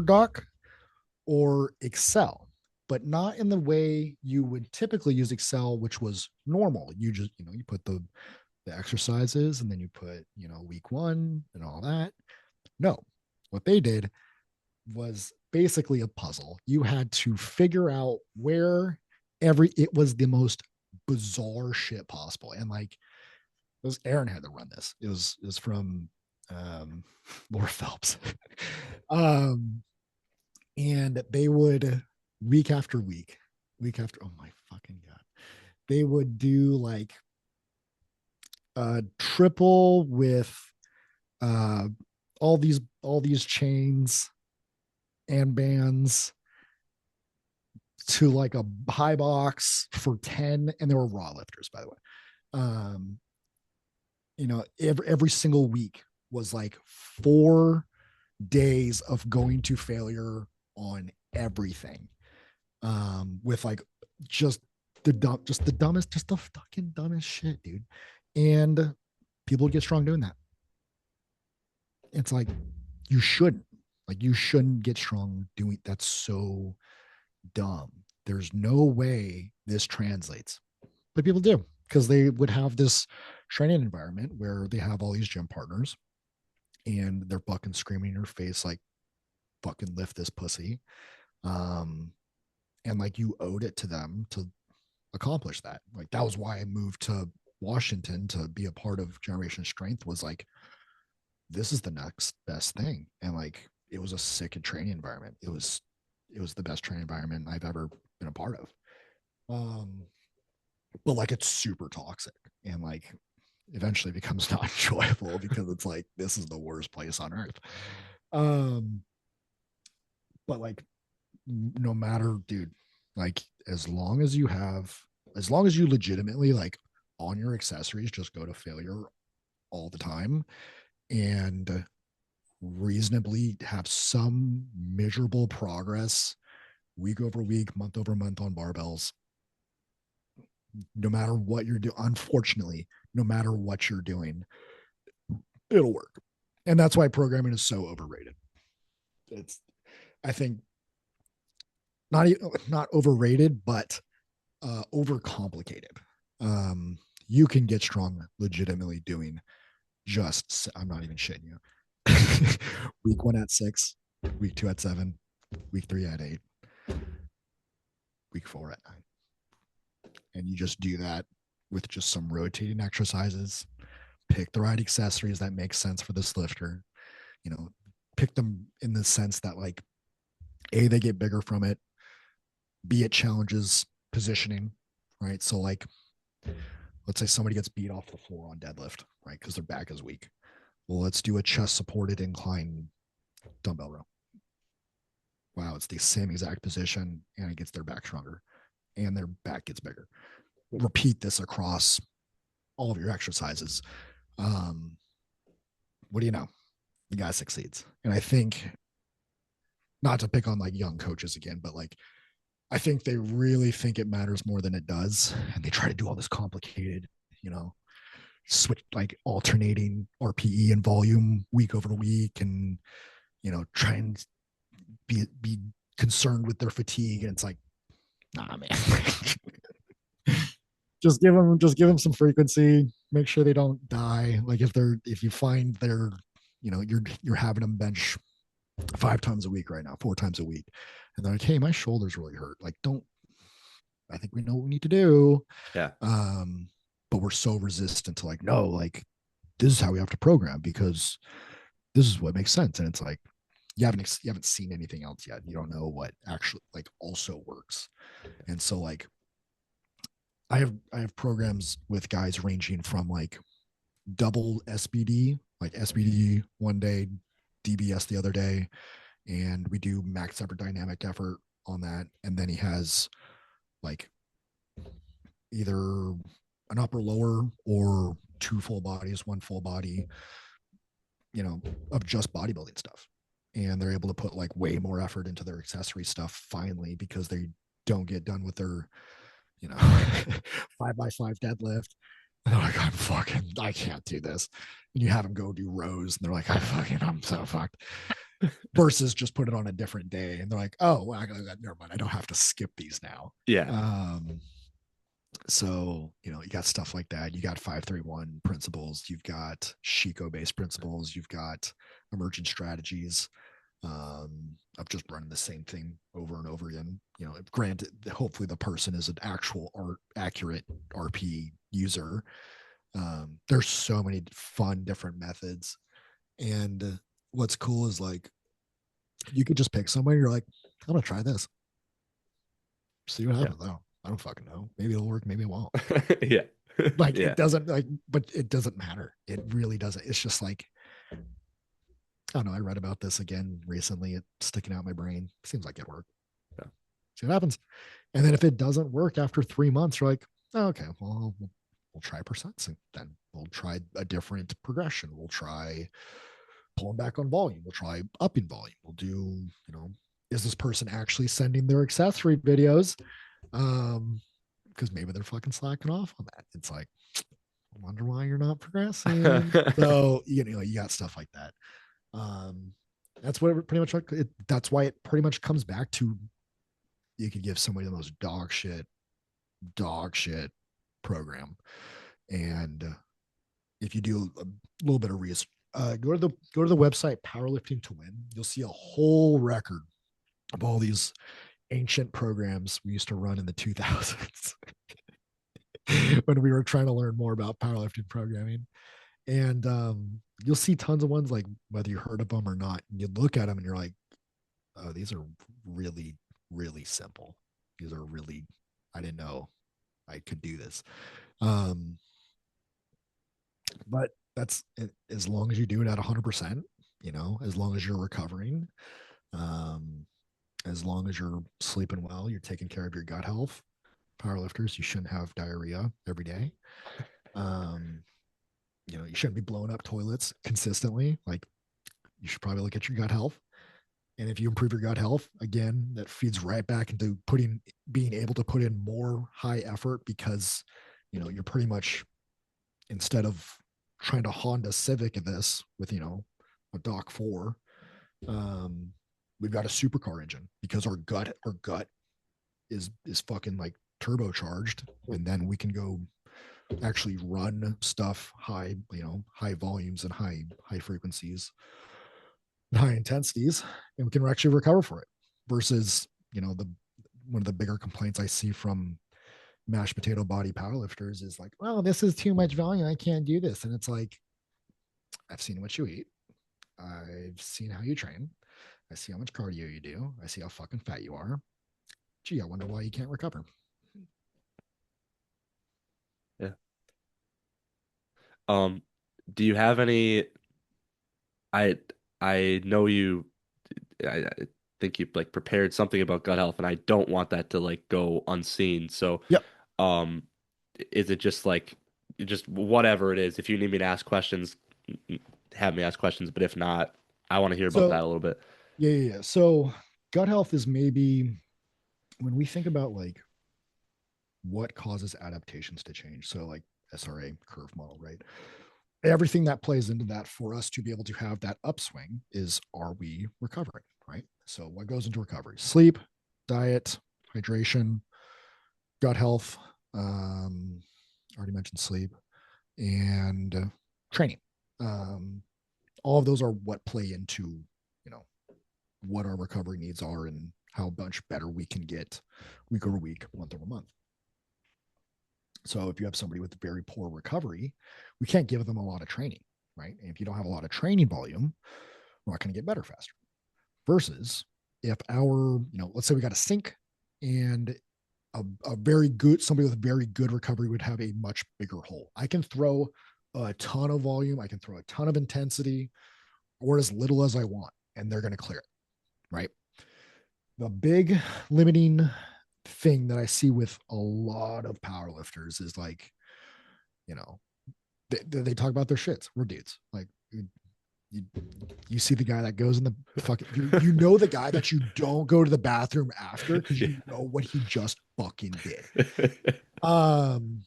doc or Excel, but not in the way you would typically use Excel, which was normal. You just, you put the exercises and then you put, week one and all that. No, what they did was basically a puzzle. You had to figure out where it was the most bizarre shit possible. And like it was Aaron had to run this. It was from Laura Phelps. um and they would week after, oh my fucking god, they would do like triple with uh all these chains and bands to like a high box for 10, and they were raw lifters, by the way. um every single week was like 4 days of going to failure on everything, with like just the dumbest, just the fucking dumbest shit, dude. And people get strong doing that. It's like you shouldn't get strong doing that's so dumb. There's no way this translates, but people do because they would have this training environment where they have all these gym partners and they're fucking screaming in your face like, fucking lift this pussy. um and like you owed it to them to accomplish that. Like that was why I moved to Washington to be a part of Generation Strength, was like, this is the next best thing. And like it was a sick training environment. It was the best training environment I've ever been a part of. um but like it's super toxic and like eventually becomes not enjoyable because it's like this is the worst place on earth. um but like no matter, dude, like as long as you legitimately like on your accessories just go to failure all the time, and reasonably have some measurable progress week over week, month over month on barbells, no matter what you're doing. Unfortunately, no matter what you're doing, it'll work. And that's why programming is so overrated. It's, I think, not not overrated, but overcomplicated. Um, you can get strong legitimately doing just, I'm not even shitting you. Week one at 6, week 2 at 7, week 3 at 8, week 4 at 9. And you just do that with just some rotating exercises. Pick the right accessories that make sense for this lifter. You know, pick them in the sense that, like, A, they get bigger from it, B, it challenges positioning, right? So, like, let's say somebody gets beat off the floor on deadlift, right? Because their back is weak. Well, let's do a chest supported incline dumbbell row. Wow, it's the same exact position and it gets their back stronger and their back gets bigger. Repeat this across all of your exercises. Um, what do you know? The guy succeeds. And I think, not to pick on like young coaches again, but like, I think they really think it matters more than it does. And they try to do all this complicated, you know, switch, like alternating RPE and volume week over week, and, you know, try and be concerned with their fatigue. And it's like, nah, man. Just give them some frequency. Make sure they don't die. Like, if you find they're, you know, you're having them bench 5 times a week right now, 4 times a week, and they're like, hey, my shoulders really hurt. Like, don't. I think we know what we need to do. Yeah. Um, but we're so resistant to, like, no, like, this is how we have to program because this is what makes sense. And it's like, you haven't seen anything else yet. You don't know what actually, like, also works. And so, like, I have programs with guys ranging from like double SBD, like SBD one day, DBS the other day, and we do max effort dynamic effort on that. And then he has like either an upper lower or two full bodies, one full body, you know, of just bodybuilding stuff. And they're able to put like way more effort into their accessory stuff finally, because they don't get done with their, you know, 5x5 deadlift. And they're like, I can't do this. And you have them go do rows, and they're like, I'm so fucked. Versus just put it on a different day, and they're like, oh, well, never mind, I don't have to skip these now. Yeah. Um, so, you know, you got stuff like that. You got 531 principles. You've got Shiko based principles. You've got emergent strategies, of just running the same thing over and over again. You know, granted, hopefully the person is an actual accurate RP user. There's so many fun different methods, and what's cool is, like, you could just pick somebody. You're like, I'm gonna try this, see what Yeah. happens. I don't fucking know. Maybe it'll work. Maybe it won't. Yeah. Like, it Yeah. doesn't, like, but it doesn't matter. It really doesn't. It's just like, I don't know. I read about this again recently. It's sticking out my brain. Seems like it worked. Yeah. See what happens. And then if it doesn't work after 3 months, you're like, oh, okay, well, we'll try percents. And then we'll try a different progression. We'll try pulling back on volume. We'll try upping volume. We'll do, you know, is this person actually sending their accessory videos? Because maybe they're fucking slacking off on that. It's like, I wonder why you're not progressing. So, you know, you got stuff like that. Um, that's what it pretty much, that's why it pretty much comes back to, you could give somebody the most dog shit program. And if you do a little bit of research, go to the website Powerlifting to Win. You'll see a whole record of all these ancient programs we used to run in the 2000s when we were trying to learn more about powerlifting programming. And you'll see tons of ones, like, whether you heard of them or not, and you look at them and you're like, oh, these are really, really simple. These are really, I didn't know I could do this. Um, but that's it, as long as you do it at 100%, you know, as long as you're recovering, um, as long as you're sleeping well, you're taking care of your gut health. Powerlifters, you shouldn't have diarrhea every day. Um, you know, you shouldn't be blowing up toilets consistently. Like, you should probably look at your gut health. And if you improve your gut health, again, that feeds right back into being able to put in more high effort because, you're pretty much, instead of trying to Honda Civic this with, a Doc 4, um, we've got a supercar engine because our gut is fucking like turbocharged. And then we can go actually run stuff high volumes and high frequencies, high intensities, and we can actually recover for it. Versus, the one of the bigger complaints I see from mashed potato body powerlifters is like, well, this is too much volume. I can't do this. And it's like, I've seen what you eat. I've seen how you train. I see how much cardio you do. I see how fucking fat you are. Gee, I wonder why you can't recover. Yeah. Um, do you have any I I know you I think you like prepared something about gut health and I don't want that to like go unseen. So, Yep. um is it just like just whatever it is, if you need me to ask questions, have me ask questions, but if not, I want to hear about So that a little bit. yeah. So gut health is maybe when we think about like what causes adaptations to change. So like SRA curve model, right? Everything that plays into that for us to be able to have that upswing is, are we recovering, right? So what goes into recovery? Sleep, diet, hydration, gut health. Already mentioned sleep and training. Um, all of those are what play into, you know, what our recovery needs are and how much better we can get week over week, month over month. So if you have somebody with very poor recovery, we can't give them a lot of training, right? And if you don't have a lot of training volume, we're not going to get better faster. Versus if let's say we got a sink and a very good, somebody with very good recovery would have a much bigger hole. I can throw a ton of volume, I can throw a ton of intensity or as little as I want, and they're going to clear it, right? The big limiting thing that I see with a lot of power lifters is like, you know, they talk about their shits. We're dudes. Like you, you see the guy that goes in the fucking you know the guy that you don't go to the bathroom after because Yeah. you know what he just fucking did. Um,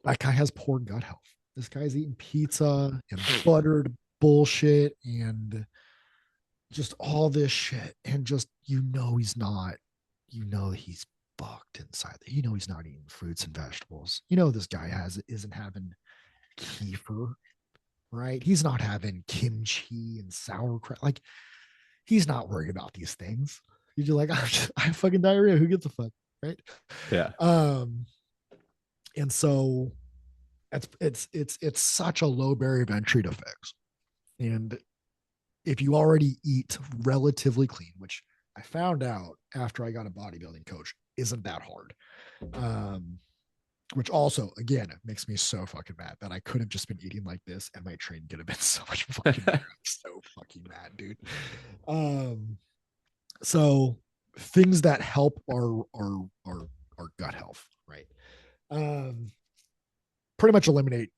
that guy has poor gut health. This guy's eating pizza and buttered bullshit and just all this shit, and just he's not. He's fucked inside. He's not eating fruits and vegetables. This guy isn't having kefir, right? He's not having kimchi and sauerkraut. Like, he's not worried about these things. He's just like, I have fucking diarrhea. Who gives a fuck, right? Yeah. Um, and so it's such a low barrier of entry to fix. And if you already eat relatively clean, which I found out after I got a bodybuilding coach, isn't that hard. Um, which also, again, it makes me so fucking mad that I could have just been eating like this and my training could have been so much fucking better. I'm so fucking mad, dude. Um, so things that help our gut health, right? Um, pretty much eliminate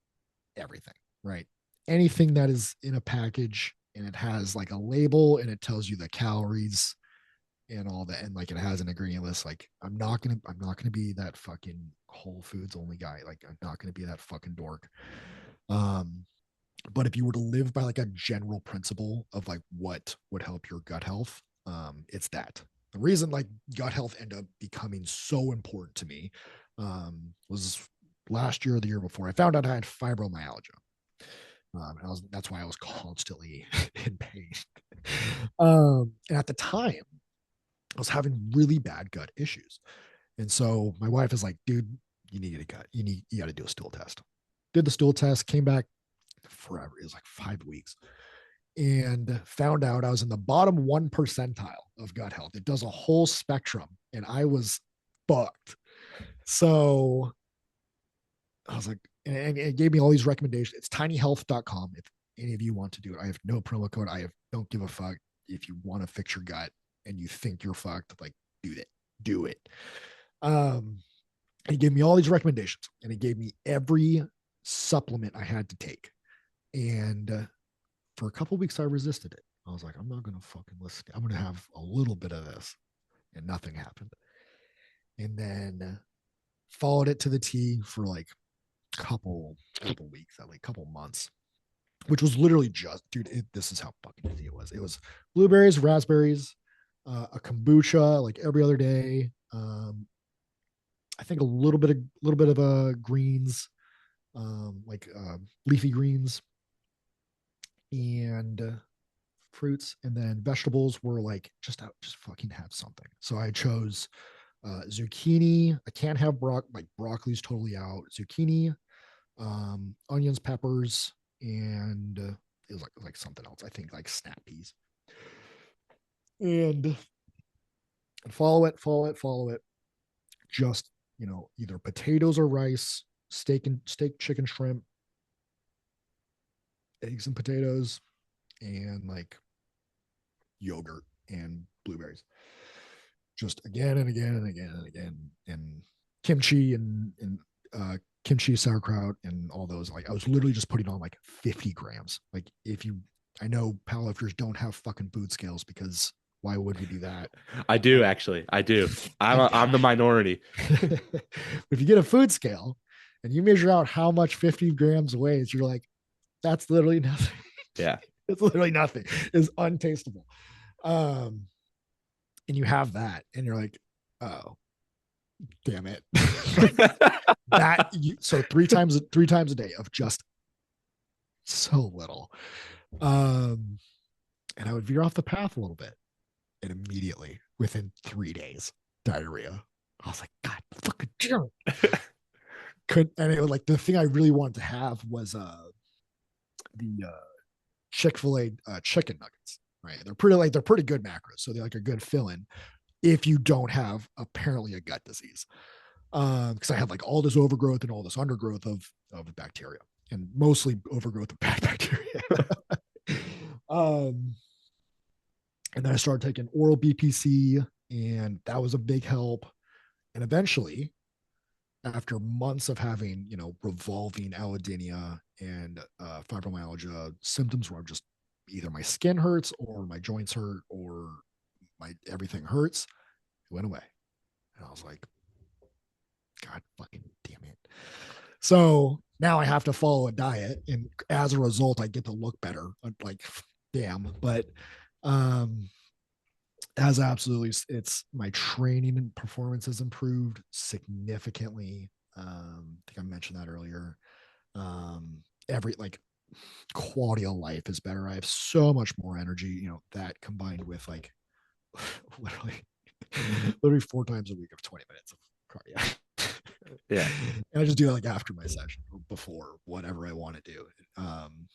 everything, right? Anything that is in a package and it has like a label and it tells you the calories and all that, and like it has an ingredient list. Like I'm not gonna be that fucking Whole Foods only guy. Like I'm not gonna be that fucking dork. Um, but if you were to live by like a general principle of like what would help your gut health, it's that. The reason like gut health ended up becoming so important to me was last year or the year before. I found out I had fibromyalgia. That's why I was constantly in pain. And at the time, I was having really bad gut issues. And so my wife is like, dude, you need a gut. You got to do a stool test. Did the stool test, came back forever. It was like 5 weeks and found out I was in the bottom 1 percentile of gut health. It does a whole spectrum and I was fucked. So I was like, and it gave me all these recommendations. It's tinyhealth.com. If any of you want to do it, I have no promo code. Don't give a fuck. If you want to fix your gut and you think you're fucked, like do it. Do it. Um, he gave me all these recommendations and he gave me every supplement I had to take. And for a couple weeks I resisted it. I was like, I'm not gonna fucking listen. I'm gonna have a little bit of this, and nothing happened. And then followed it to the T for like couple weeks, like couple months, which was literally just, dude. This is how fucking easy it was. It was blueberries, raspberries, a kombucha like every other day. I think a little bit of greens, like leafy greens and fruits, and then vegetables were like just fucking have something. So I chose zucchini. I can't have like broccoli's totally out. Zucchini, onions, peppers, and it was like something else. I think like snap peas. And follow it. Just either potatoes or rice, steak, chicken, shrimp, eggs and potatoes, and like yogurt and blueberries. Just again and again and again and again, and kimchi and kimchi sauerkraut and all those. Like I was literally just putting on like 50 grams. Like if you, I know powerlifters don't have fucking food scales because why would we do that? I do actually. I do. I'm the minority. If you get a food scale and you measure out how much 50 grams weighs, you're like, that's literally nothing. Yeah. It's literally nothing. It's untastable. Um, and you have that, and you're like, oh, damn it. So three times a day of just so little. Um, and I would veer off the path a little bit, and immediately within 3 days, diarrhea. I was like, God, fucking damn it. Couldn't, and it was like the thing I really wanted to have was the Chick-fil-A chicken nuggets. Right, they're pretty good macros, so they're like a good fill-in if you don't have apparently a gut disease. Because I had like all this overgrowth and all this undergrowth of bacteria, and mostly overgrowth of bad bacteria. um, and then I started taking oral BPC, and that was a big help. And eventually, after months of having revolving allodynia and fibromyalgia symptoms, where I'm just either my skin hurts or my joints hurt or my everything hurts, it went away, and I was like, God fucking damn it. So now I have to follow a diet, and as a result, I get to look better. Like, damn. But um, has absolutely, it's my training and performance has improved significantly. I think I mentioned that earlier. Every like quality of life is better. I have so much more energy. That combined with like literally, literally 4 times a week of 20 minutes of cardio. Yeah. And I just do it like after my session or before whatever I want to do. Um,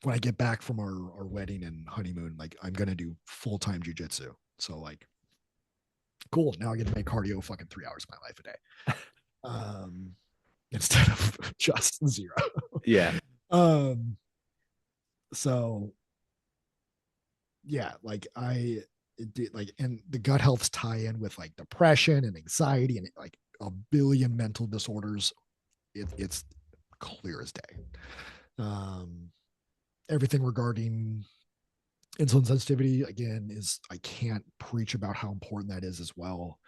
when I get back from our wedding and honeymoon, like I'm gonna do full-time jujitsu. So like, cool. Now I get to make cardio fucking 3 hours of my life a day, instead of just zero. Yeah. um, so yeah, like it did like, and the gut health tie in with like depression and anxiety and like a billion mental disorders. It's clear as day. Um, Everything regarding insulin sensitivity again is, I can't preach about how important that is as well.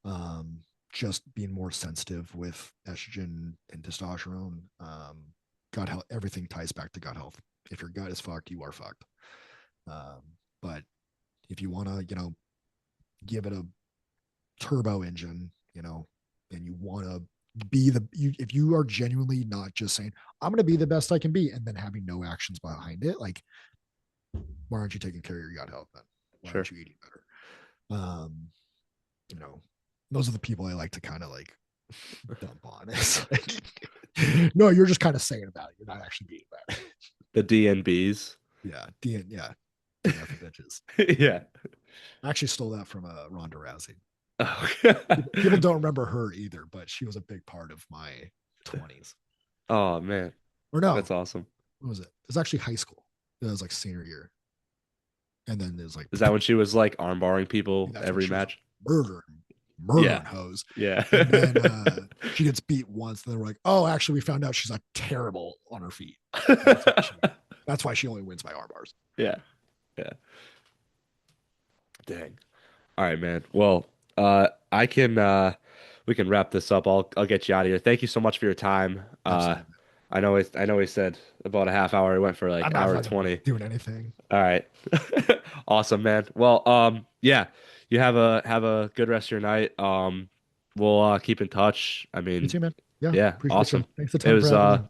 Um, just being more sensitive with estrogen and testosterone. Gut health, everything ties back to gut health. If your gut is fucked, you are fucked. Um, but if you want to, give it a turbo engine, and you want to if you are genuinely not just saying, I'm going to be the best I can be, and then having no actions behind it, like, why aren't you taking care of your gut health then? Why Sure. aren't you eating better? You know, those are the people I like to kind of like dump on. It's like, no, you're just kind of saying about it. You're not actually being better. The DNBs. Yeah. Yeah. DNF bitches. Yeah. I actually stole that from Ronda Rousey. Oh. People don't remember her either, but she was a big part of my 20s. Oh man. Or no, That's awesome. what was it? It was actually high school. It was like senior year. And then there's like, Is that when she was like armbarring people that's when every she was match? murdering Yeah. hoes. Yeah. And then she gets beat once. And then we're like, oh, actually, we found out she's like terrible on her feet. That's why she That's why she only wins by arm bars. Yeah. Yeah. Dang. All right, man. Well, I can we can wrap this up. I'll get you out of here. Thank you so much for your time. Absolutely. I know he said about a half hour. It went for like I'm hour not 20. doing anything. All right. Awesome, man. Well, yeah. You have a good rest of your night. We'll keep in touch. I You mean, too, man. Yeah, yeah, appreciate you. awesome. Thanks a It ton for was having me on.